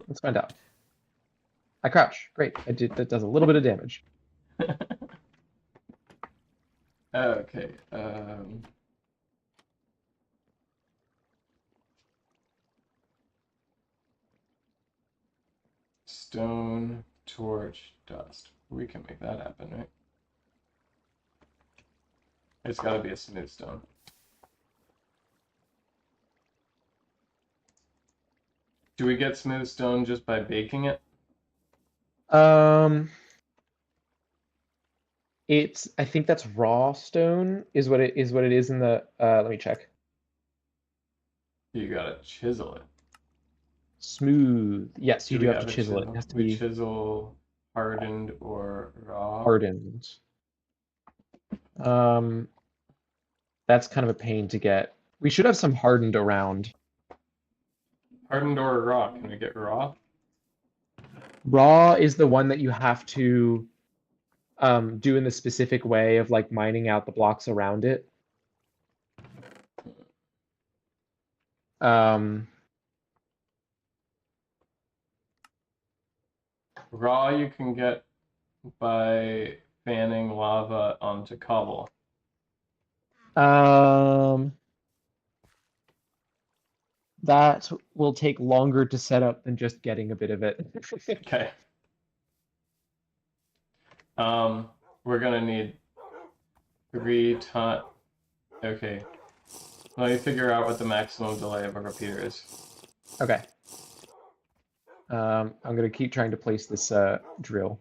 Let's find out. I crouch. Great. That does a little bit of damage. Okay. Stone, torch, dust. We can make that happen, right? It's gotta be a smooth stone. Do we get smooth stone just by baking it? I think that's raw stone is what it is in the let me check. You gotta chisel it. Smooth. Yes, you Do do we have to have a chisel it. It chisel? has to We be chisel hardened or raw. hardened. That's kind of a pain to get. We should have some hardened around. Hardened or raw? Can we get raw? Raw is the one that you have to do in the specific way of like mining out the blocks around it. Raw you can get by fanning lava onto cobble. That will take longer to set up than just getting a bit of it. Okay. We're gonna need 3 ton. Okay. Let me figure out what the maximum delay of a repeater is. Okay. I'm gonna keep trying to place this drill.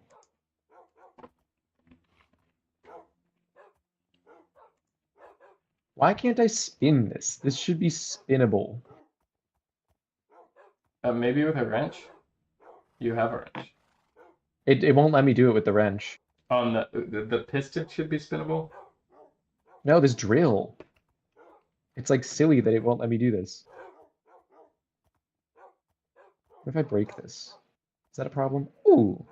Why can't I spin this? This should be spinnable. Maybe with a wrench? You have a wrench. It won't let me do it with the wrench. On the piston should be spinnable? No, this drill. It's like silly that it won't let me do this. What if I break this? Is that a problem? Ooh.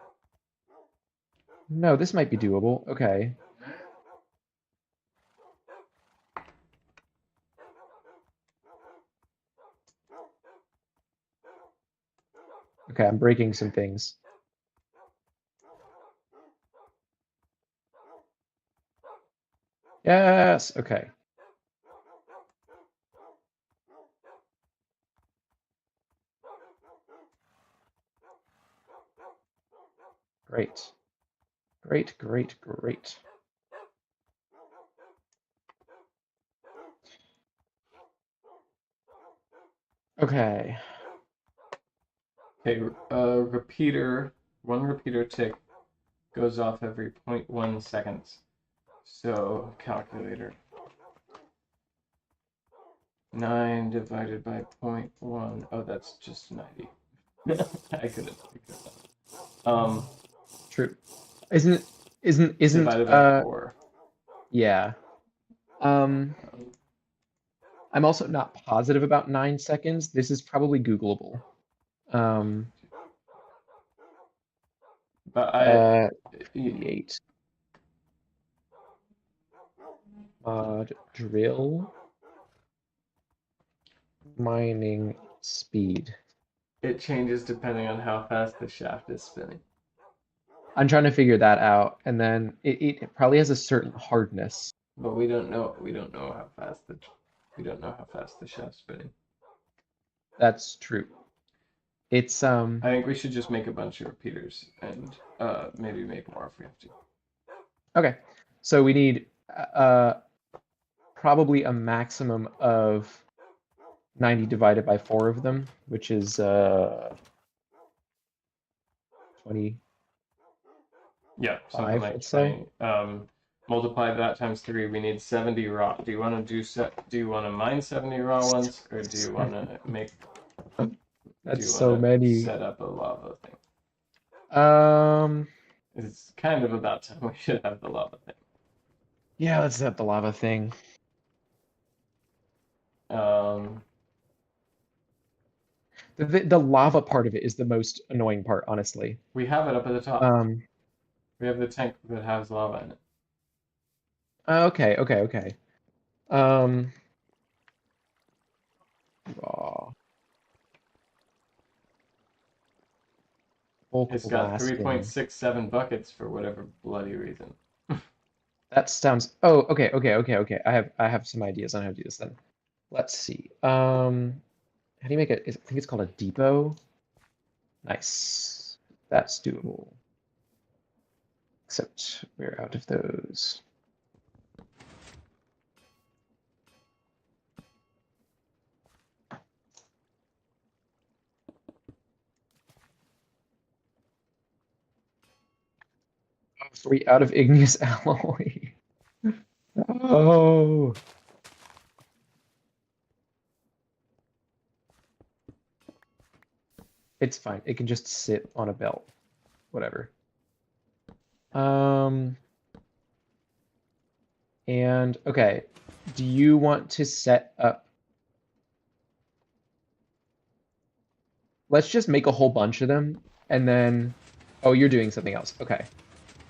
No, this might be doable. Okay. Okay, I'm breaking some things. Yes. Okay. Great. Great, great, great. Okay. Okay, one repeater tick goes off every 0.1 seconds. So, calculator. 9 divided by 0.1. Oh, that's just 90. I could have figured that. True. Isn't Divided by 4. yeah. I'm also not positive about 9 seconds. This is probably Googleable. But I 88. Mod drill mining speed. It changes depending on how fast the shaft is spinning. I'm trying to figure that out, and then it probably has a certain hardness. But we don't know how fast the shaft's spinning. That's true. It's I think we should just make a bunch of repeaters and maybe make more if we have to. okay. So we need probably a maximum of 90 divided by 4 of them, which is 20. Yeah, something like let's 20. Multiply that times 3. We need 70 raw. Do you want to mine 70 raw ones, or do you want to make? That's so many. Set up a lava thing. Um. It's kind of about time we should have the lava thing. Yeah, let's set the lava thing. The lava part of it is the most annoying part, honestly. We have it up at the top. We have the tank that has lava in it. Okay. Raw. It's got 3.67 buckets for whatever bloody reason. That sounds. Oh, okay. I have some ideas on how to do this then. Let's see. How do you make it? I think it's called a depot. Nice. That's doable. Except we're out of those. Are we out of igneous alloy? Oh. It's fine. It can just sit on a belt. Whatever. And okay, do you want to set up? Let's just make a whole bunch of them, and then, oh, you're doing something else. Okay.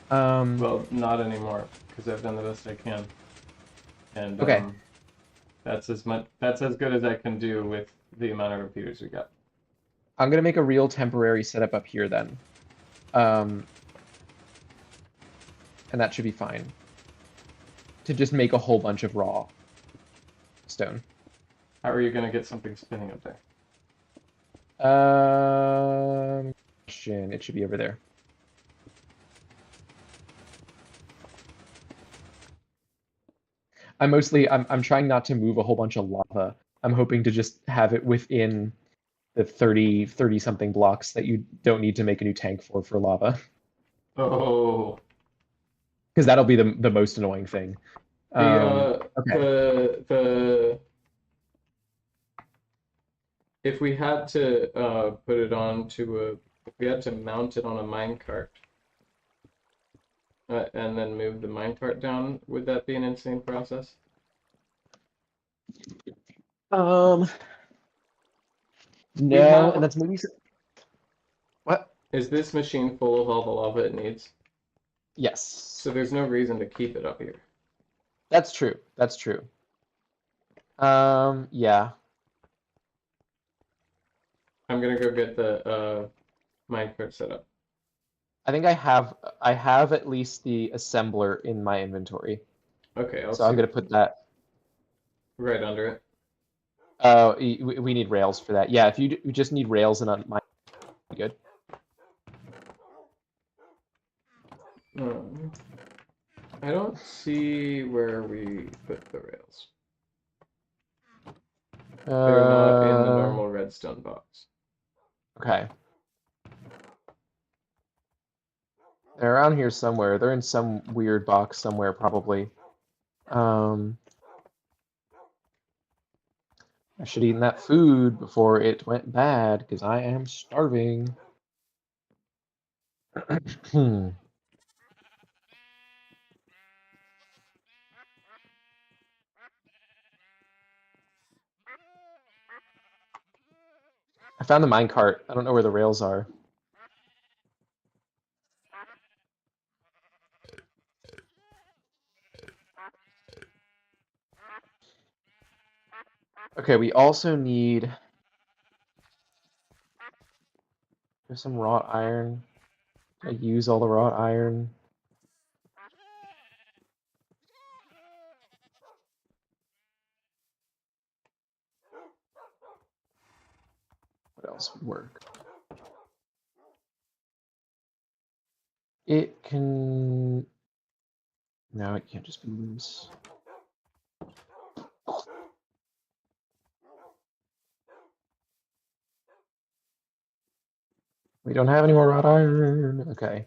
Well, not anymore because I've done the best I can, and okay. That's as good as I can do with the amount of repeaters we got. I'm gonna make a real temporary setup up here then, and that should be fine. To just make a whole bunch of raw stone. How are you gonna get something spinning up there? Question. It should be over there. I'm trying not to move a whole bunch of lava. I'm hoping to just have it within the 30 something blocks that you don't need to make a new tank for lava. Oh. Because that'll be the most annoying thing. Okay. If we had to put it on to if we had to mount it on a minecart and then move the minecart down, would that be an insane process? No, and that's maybe. What? Is this machine full of all the lava it needs? Yes. So there's no reason to keep it up here. That's true. Yeah. I'm gonna go get the minecart set up. I think I have at least the assembler in my inventory. Okay, I'll So see I'm gonna put that. right under it. We need rails for that. Yeah, if you just need rails and my good. Um, I don't see where we put the rails. They're not in the normal redstone box. Okay. They're around here somewhere. They're in some weird box somewhere, probably. I should have eaten that food before it went bad, because I am starving. I found the minecart. I don't know where the rails are. Okay, we also need... There's some wrought iron. I use all the wrought iron. What else would work? It can... No, it can't just be loose. We don't have any more wrought iron. Okay.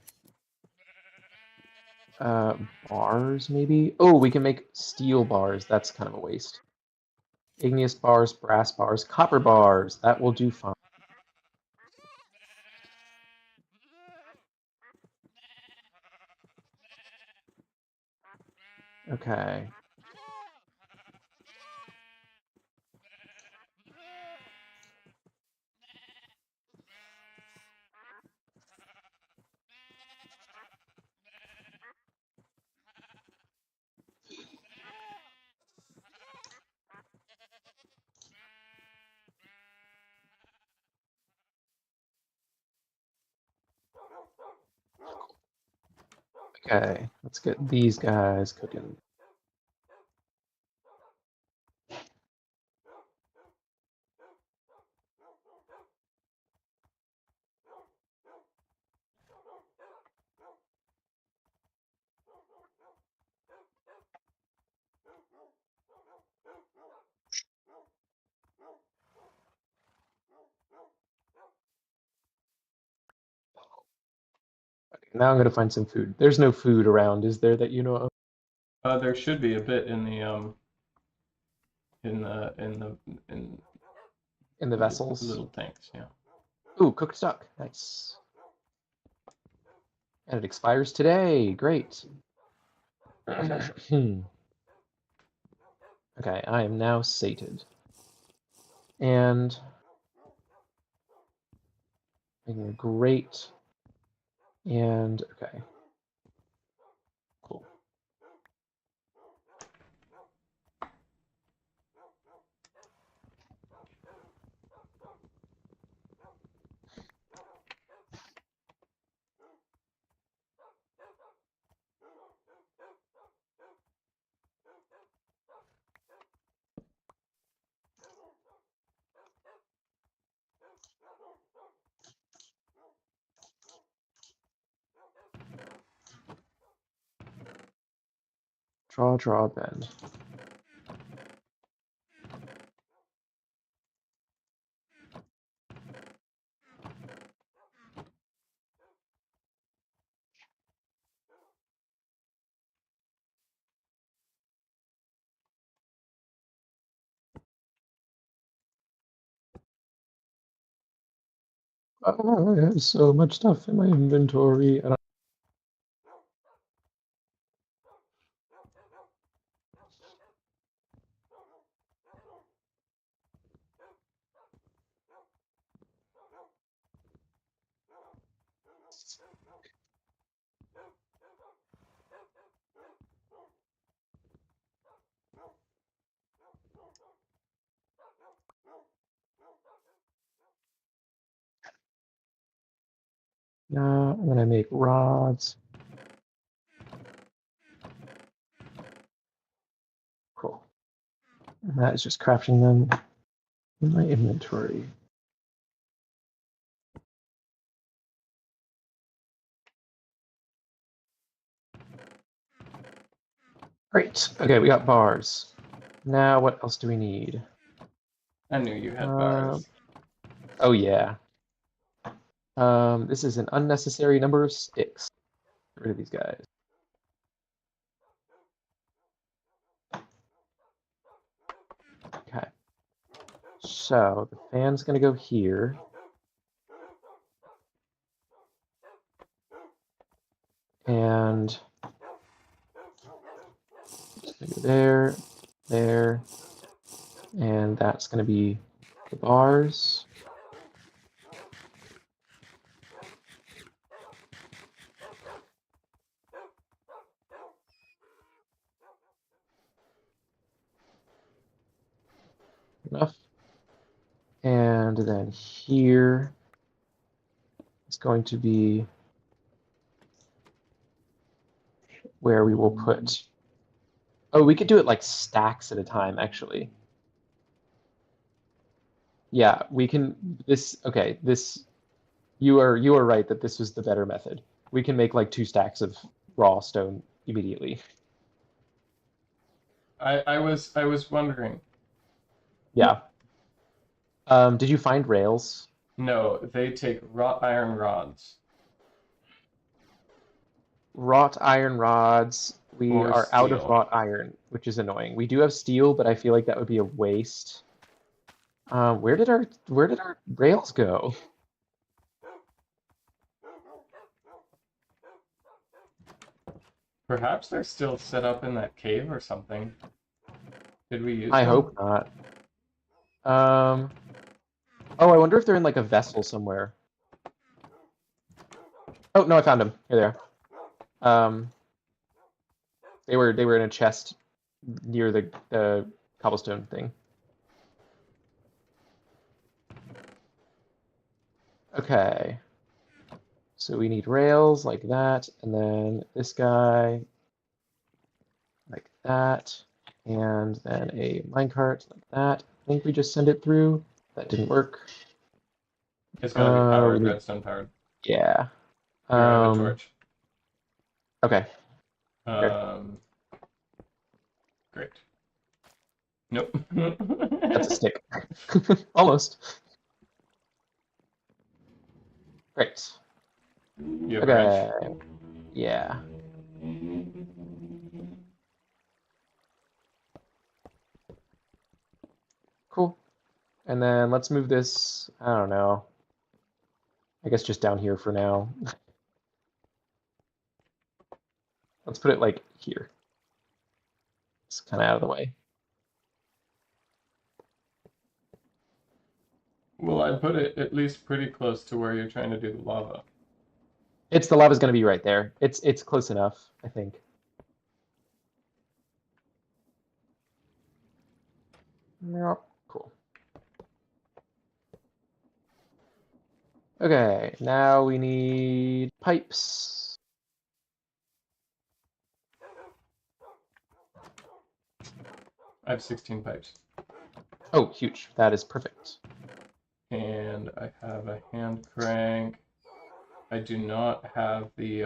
Bars, maybe? Oh, we can make steel bars. That's kind of a waste. Igneous bars, brass bars, copper bars. That will do fine. Okay. Okay, let's get these guys cooking. Okay, now I'm gonna find some food. There's no food around, is there, that you know of? There should be a bit in the in the in the in In the the vessels? little tanks. Yeah. Ooh, cooked duck. Nice. And it expires today. Great. Okay, I am now sated. And making a grate. And okay. Cool. Draw, draw, bend. Oh, I have so much stuff in my inventory. I don't... Now I'm gonna make rods. And that is just crafting them in my inventory. Great. Okay, we got bars. Now, what else do we need? I knew you had bars. Oh yeah. This is an unnecessary number of sticks. Get rid of these guys. Okay. So the fan's gonna go here. And there, there, and that's gonna be the bars. Enough. And then here is going to be where we will put. Oh, we could do it like stacks at a time, actually. Yeah, we can. Okay. You are right that this was the better method. We can make like 2 stacks of raw stone immediately. I was wondering. Yeah. Did you find rails? No, they take wrought iron rods Wrought iron rods. We or are out of steel. wrought iron, which is annoying. We do have steel, but I feel like that would be a waste. Where did our rails go? Perhaps they're still set up in that cave or something. Did we use I them? hope not. Oh, I wonder if they're in like a vessel somewhere. Oh no, I found them. Here they are. They were in a chest near the cobblestone thing. Okay. So we need rails like that, and then this guy like that, and then a minecart like that. I think we just send it through. That didn't work. It's gotta be We powered, need, redstone powered. yeah. Here, I have a torch. Okay. Here. Great. Nope. That's a stick. Almost. Great. You have a wrench? Okay. Yeah. Cool. And then let's move this, I don't know. I guess just down here for now. Let's put it like here. It's kind of out of the way. Well, I put it at least pretty close to where you're trying to do the lava. The lava's going to be right there. It's close enough, I think. Yep. Cool. Okay, now we need pipes. I have 16 pipes. Oh, huge. That is perfect. And I have a hand crank. I do not have the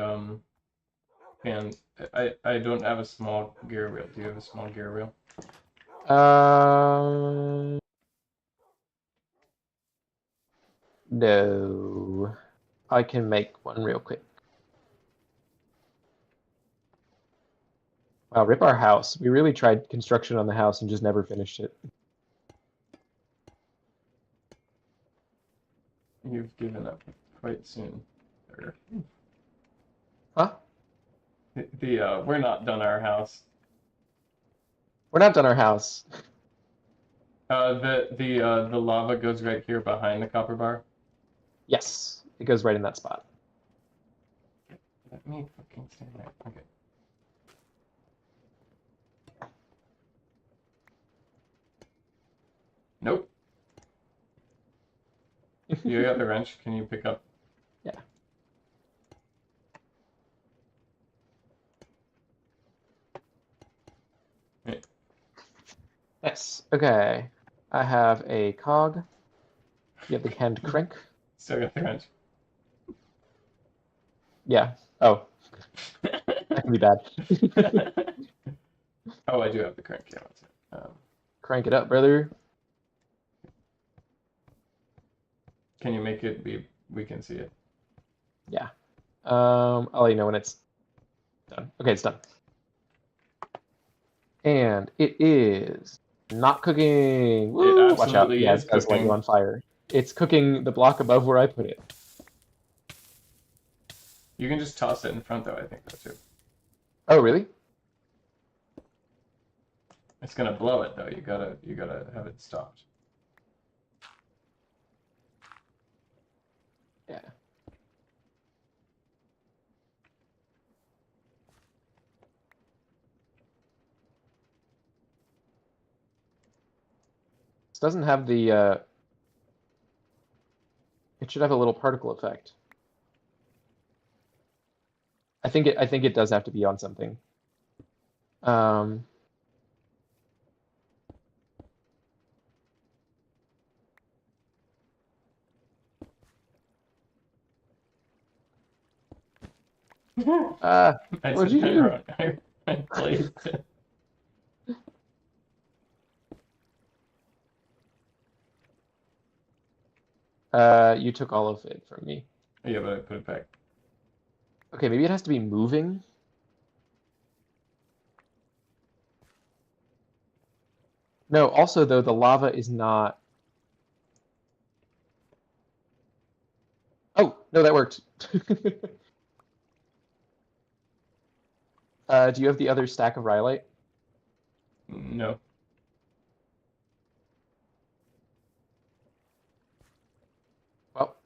hand. I don't have a small gear wheel. Do you have a small gear wheel? No. I can make one real quick. Wow, rip our house. We really tried construction on the house and just never finished it. You've given up quite soon. Huh? We're not done our house. We're not done our house. The lava goes right here behind the copper bar. Yes, it goes right in that spot. Let me fucking stand there. Okay. Nope. You got the wrench. Can you pick up? Yeah. Yeah. Nice. Okay. I have a cog. You have the hand crank. Still got the wrench. Yeah. Oh, that can be bad. Oh, I do have the crank. Yeah, that's it. Crank it up, brother. Can you make it be? We can see it. Yeah. I'll let you know when it's done. Okay, it's done. And it is not cooking. It Woo! Watch out. absolutely Yeah, is it's gonna light you cooking. on fire. It's cooking the block above where I put it. You can just toss it in front, though. I think that's too. Oh, really? It's gonna blow it though. You gotta have it stopped. Yeah. This doesn't have the it should have a little particle effect. I think it does have to be on something. Um I what'd said you that do? wrong. I placed it. You took all of it from me. Yeah, but I put it back. Okay, maybe it has to be moving. No, also though, the lava is not. Oh, no, that worked. Do you have the other stack of rhyolite? No. Well,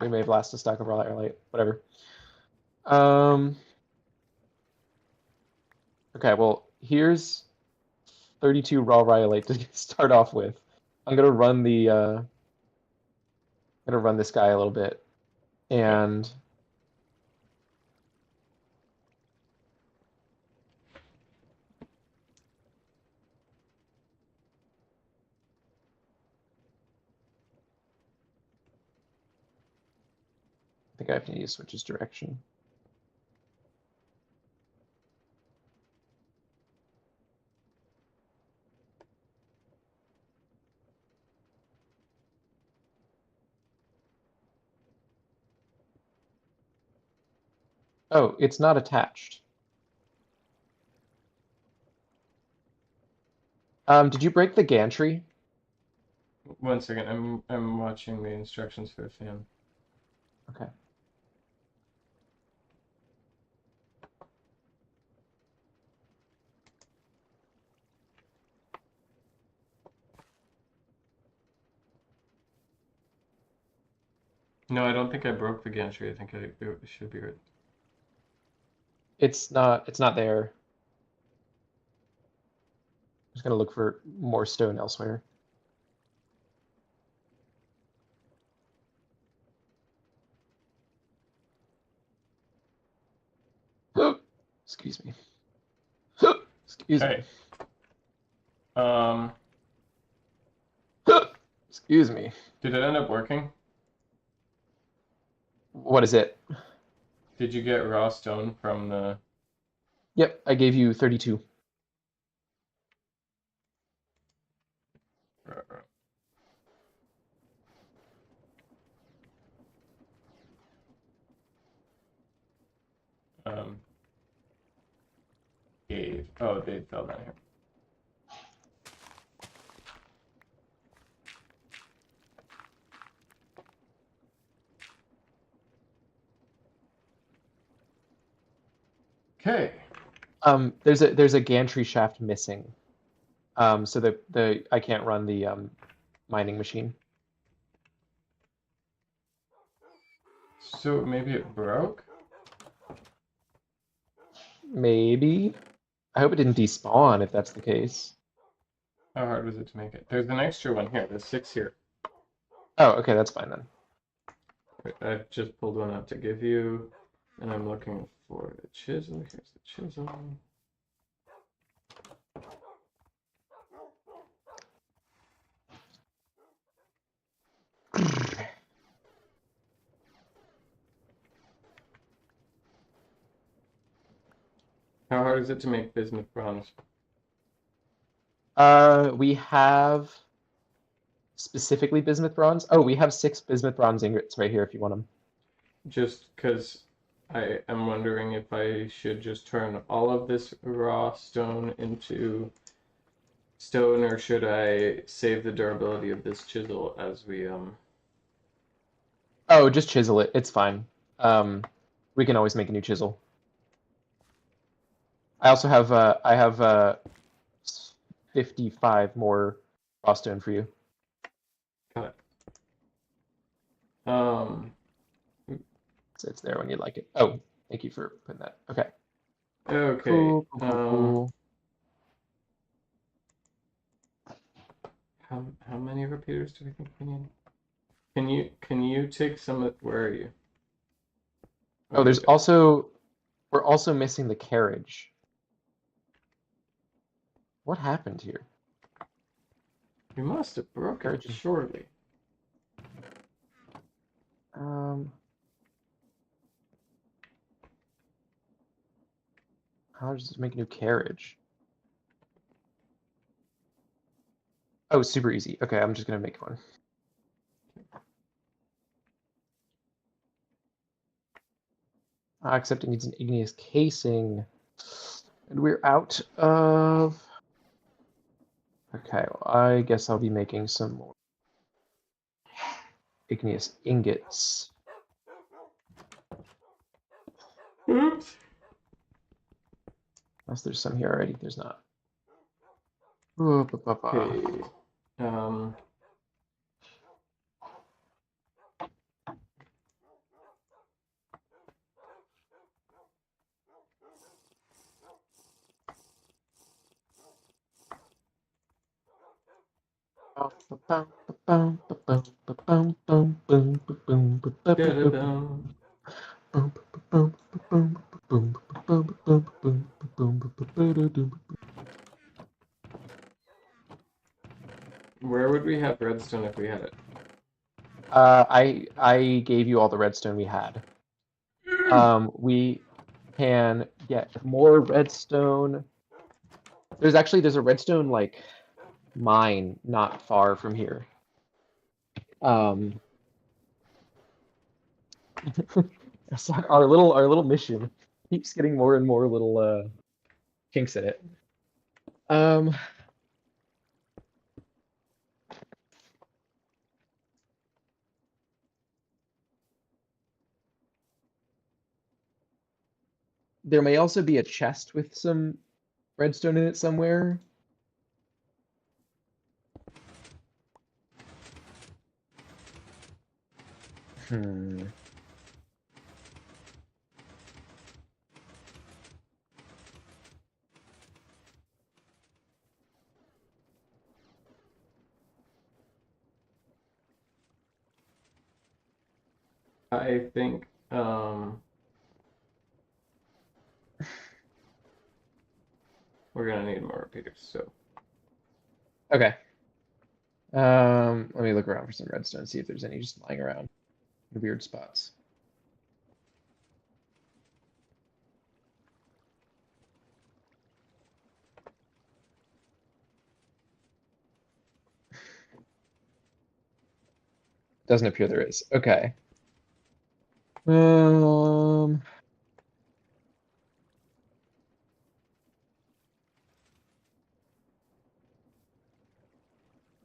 we may have lost a stack of rhyolite. Whatever. Um. Okay, well, here's 32 raw rhyolite to start off with. I'm gonna run this guy a little bit, Okay. and I think I have to need to switch his direction. Oh, it's not attached. Did you break the gantry? 1 second. I'm watching the instructions for the fan. Okay. No, I don't think I broke the gantry. I think it should be right. It's not there. I'm just gonna look for more stone elsewhere. Excuse me. Excuse me. Hey. Um, Excuse me. did it end up working? What is it? Did you get raw stone from the? Yep, I gave you 32. Um, Dave. Oh, Dave fell down here. Okay. There's a gantry shaft missing. So the I can't run the mining machine. So maybe it broke? Maybe. I hope it didn't despawn if that's the case. How hard was it to make it? There's an extra one here. There's 6 here. Oh, okay, that's fine then. Wait, I've just pulled one out to give you, and I'm looking for the chisel. Here's the chisel. How hard is it to make bismuth bronze? We have specifically bismuth bronze. Oh, we have 6 bismuth bronze ingots right here if you want them. Just because I am wondering if I should just turn all of this raw stone into stone, or should I save the durability of this chisel as we Oh, just chisel it. It's fine. We can always make a new chisel. I also have I have 55 more raw stone for you. cut? Um, So it's there when you like it. Oh, thank you for putting that. Okay. okay. Cool, cool, cool, cool. How many repeaters do we think we need? Can you take some of, where are you? Oh, there's Okay. also we're also missing the carriage. What happened here? We must have broken it, Carriage. surely. How does it make a new carriage? Oh, super easy. Okay, I'm just gonna make one. Except it needs an igneous casing. And we're out of... Okay, well, I guess I'll be making some more igneous ingots. Oops. Unless there's some here already. There's not. Okay. Da-da-dum. Where would we have redstone if we had it? I gave you all the redstone we had. We can get more redstone. There's a redstone like mine not far from here. It's like our little mission keeps getting more and more little kinks in it. There may also be a chest with some redstone in it somewhere. I think we're gonna need more repeaters, so Okay. Let me look around for some redstone, see if there's any just lying around in weird spots. Doesn't appear there is. Okay.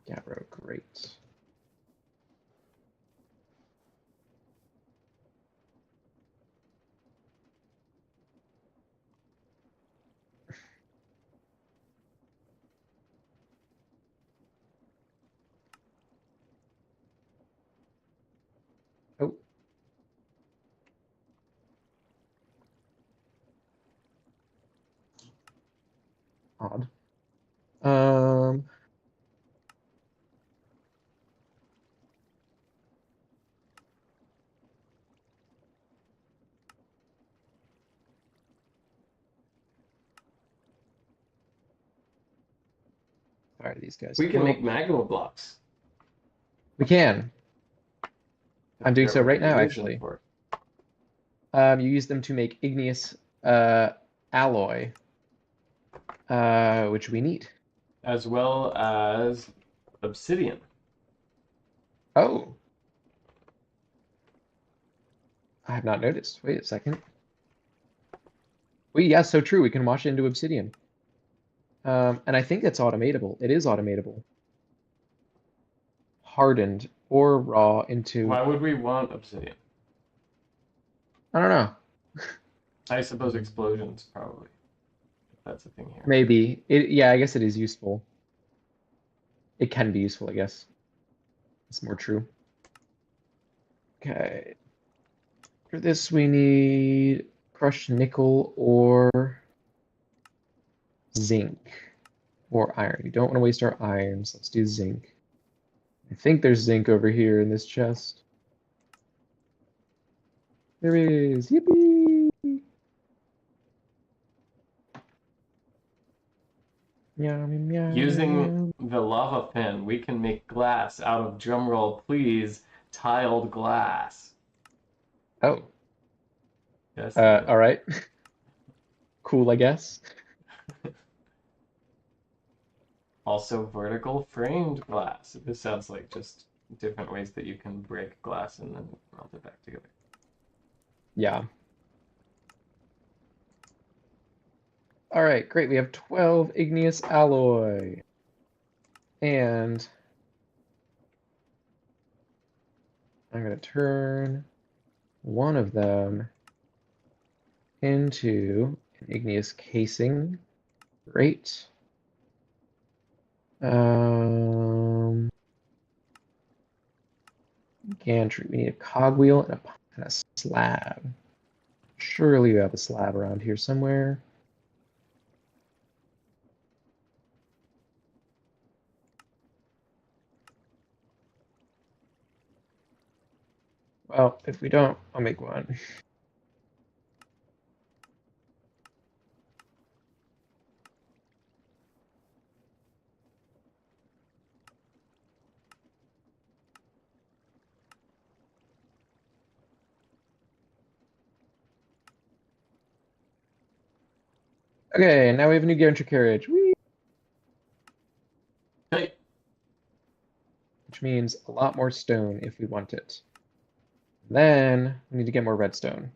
Gabbro, great. Oh. Odd. All right, these guys we can go. make magma blocks. We can. I I'm doing forget so what right we now, use them actually. for. You use them to make igneous alloy, which we need. As well as obsidian. Oh, I have not noticed. Wait a second. Wait, yeah, so true. We can wash it into obsidian. And I think it's automatable. It is automatable. Hardened or raw into. Why would we want obsidian? I don't know. I suppose explosions, probably. If that's a thing here. Maybe. Yeah, I guess it is useful. It can be useful, I guess. It's more true. Okay. For this, we need crushed nickel or zinc or iron. We don't want to waste our irons. Let's do zinc. I think there's zinc over here in this chest. There is. Yippee! Meow, meow, Using meow. the lava fin, we can make glass out of, drumroll please, tiled glass. Oh, Yes. all right. Cool, I guess. Also vertical framed glass. This sounds like just different ways that you can break glass and then melt it back together. Yeah. All right, great. We have 12 igneous alloy. And I'm going to turn one of them into an igneous casing. Great. Gantry. We need a cogwheel and a slab. Surely we have a slab around here somewhere. Well, if we don't, I'll make one. Okay, now we have a new gantry carriage. Whee! Hey, Which means a lot more stone if we want it. Then we need to get more redstone.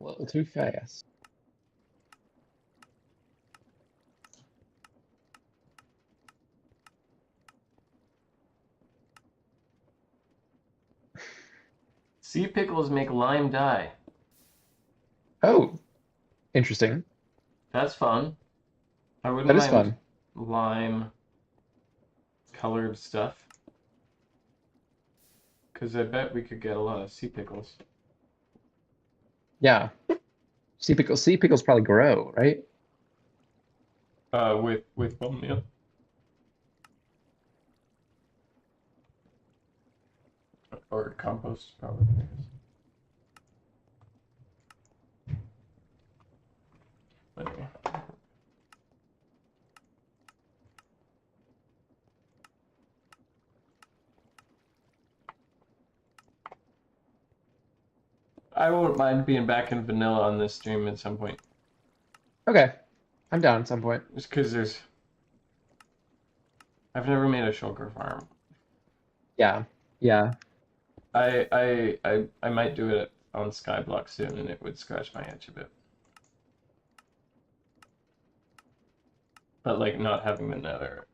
A little too fast. sea pickles make lime dye. Oh, interesting. That's fun. I wouldn't That is mind fun. lime colored stuff. Because I bet we could get a lot of sea pickles. Yeah. Sea pickles probably grow, right? With bone meal. Or compost, probably. I guess. Anyway. I won't mind being back in vanilla on this stream at some point. Okay. I'm down at some point. Just because I've never made a shulker farm. Yeah. Yeah. I might do it on Skyblock soon, and it would scratch my itch a bit. But like not having the nether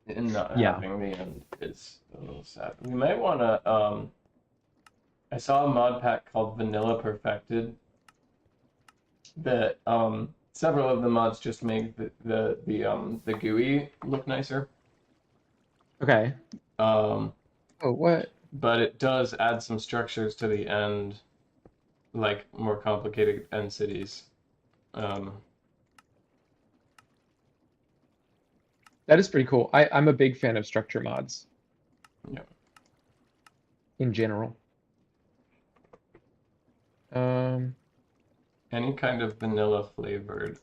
and not Yeah. having the end is a little sad. We might want to. I saw a mod pack called Vanilla Perfected. That several of the mods just make the GUI look nicer. Okay. Um, Oh, what? but it does add some structures to the end, like more complicated end cities. That is pretty cool. I'm a big fan of structure mods. Yeah. In general. any kind of vanilla flavored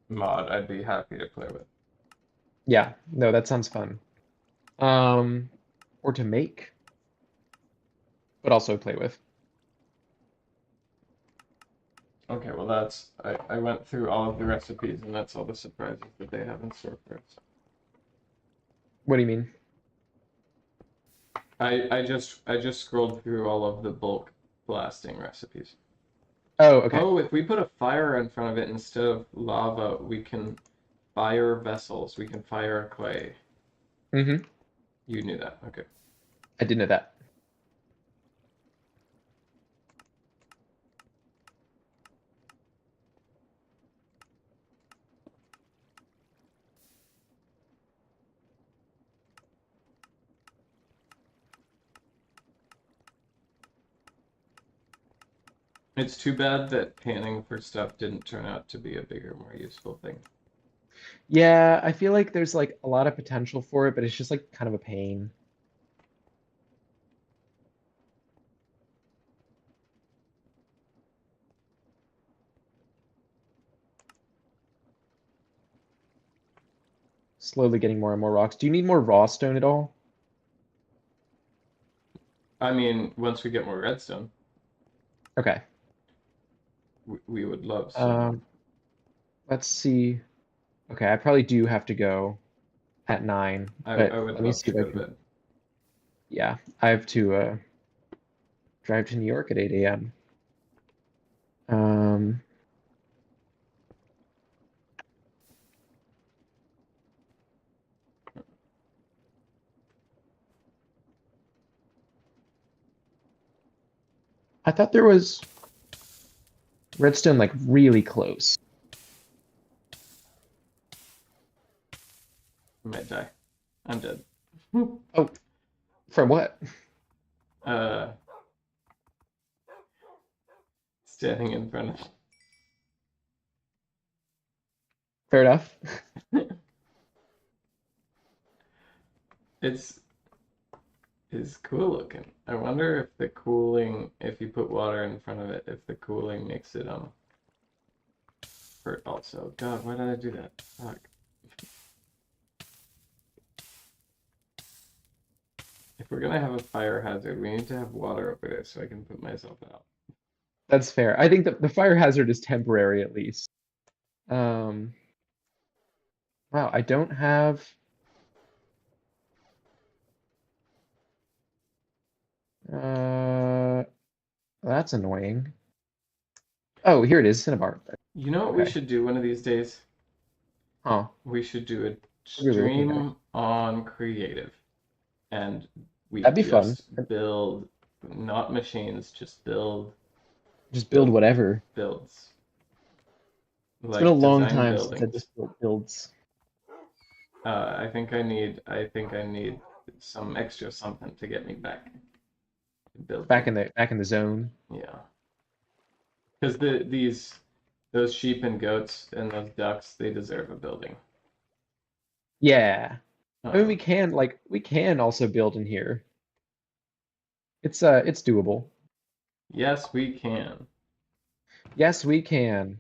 mod I'd be happy to play with. Yeah, no, that sounds fun. Um, or to make, but also play with. Okay, well I went through all of the recipes and that's all the surprises that they have in store for us. What do you mean? I just scrolled through all of the bulk blasting recipes. Oh, okay. Oh, if we put a fire in front of it instead of lava, we can fire vessels. We can fire clay. Mm-hmm. You knew that. Okay. I didn't know that. It's too bad that panning for stuff didn't turn out to be a bigger, more useful thing. Yeah, I feel like there's like a lot of potential for it, but it's just like kind of a pain. Slowly getting more and more rocks. Do you need more raw stone at all? I mean, once we get more redstone, Okay. we would love some more. Um, let's see. Okay, I probably do have to go at 9, I but would let me love see to if I go to can. bed. Yeah, I have to drive to New York at 8 a.m. Um, I thought there was redstone like really close. I might die. I'm dead. Oh, from what? uh, standing in front Fair enough. of it's is cool looking. I wonder if the cooling, if you put water in front of it, if the cooling makes it hurt also. God, why did I do that? Fuck. If we're gonna have a fire hazard, we need to have water over there so I can put myself out. That's fair. I think the fire hazard is temporary at least. Um, wow, I don't have. Uh, that's annoying. Oh, here it is, Cinnabar. You know what we Okay. should do one of these days? Huh. We should do a What are we looking at? stream on creative, and we That'd be fun. just build, not machines, just Just build build whatever. builds, It's been a like long design time since I buildings. just built builds. I think I need some extra something to get me back to build Back things. in the zone. Yeah, because those sheep and goats and those ducks, they deserve a building. Yeah. I mean, Um, we can also build in here. It's doable. yes, we can. Yes, we can.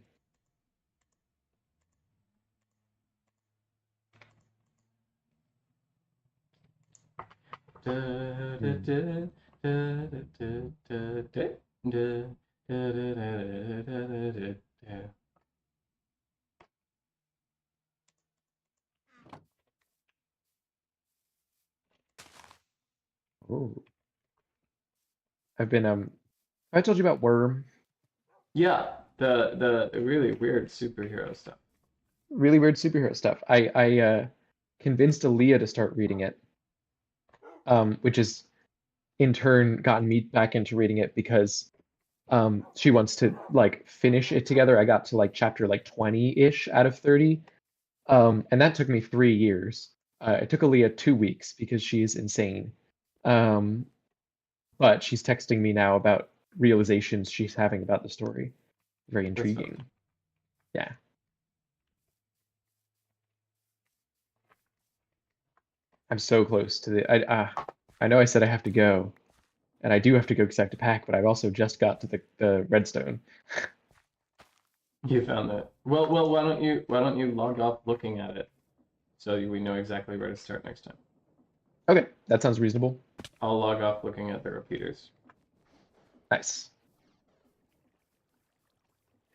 Hmm. Oh, I've been I told you about Worm. Yeah, the really weird superhero stuff. Really weird superhero stuff. I convinced Aaliyah to start reading it, which has in turn gotten me back into reading it because she wants to like finish it together. I got to like chapter like 20-ish out of 30. And that took me 3 years. It took Aaliyah 2 weeks because she's insane. Um, but she's texting me now about realizations she's having about the story. Very That's fun. intriguing. Yeah, I'm so close to the. I know I said I have to go, and I do have to go exact a pack, but I've also just got to the redstone. You found it. Well, why don't you log off looking at it so we know exactly where to start next time. Okay, that sounds reasonable. I'll log off looking at the repeaters. Nice.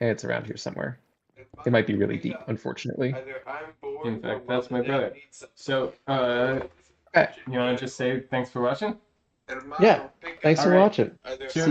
It's around here somewhere. It might be really deep, unfortunately. In fact, that's my brother. So, Okay. you want to just say thanks for watching? Yeah, thanks All for right. watching. Cheers, See ya.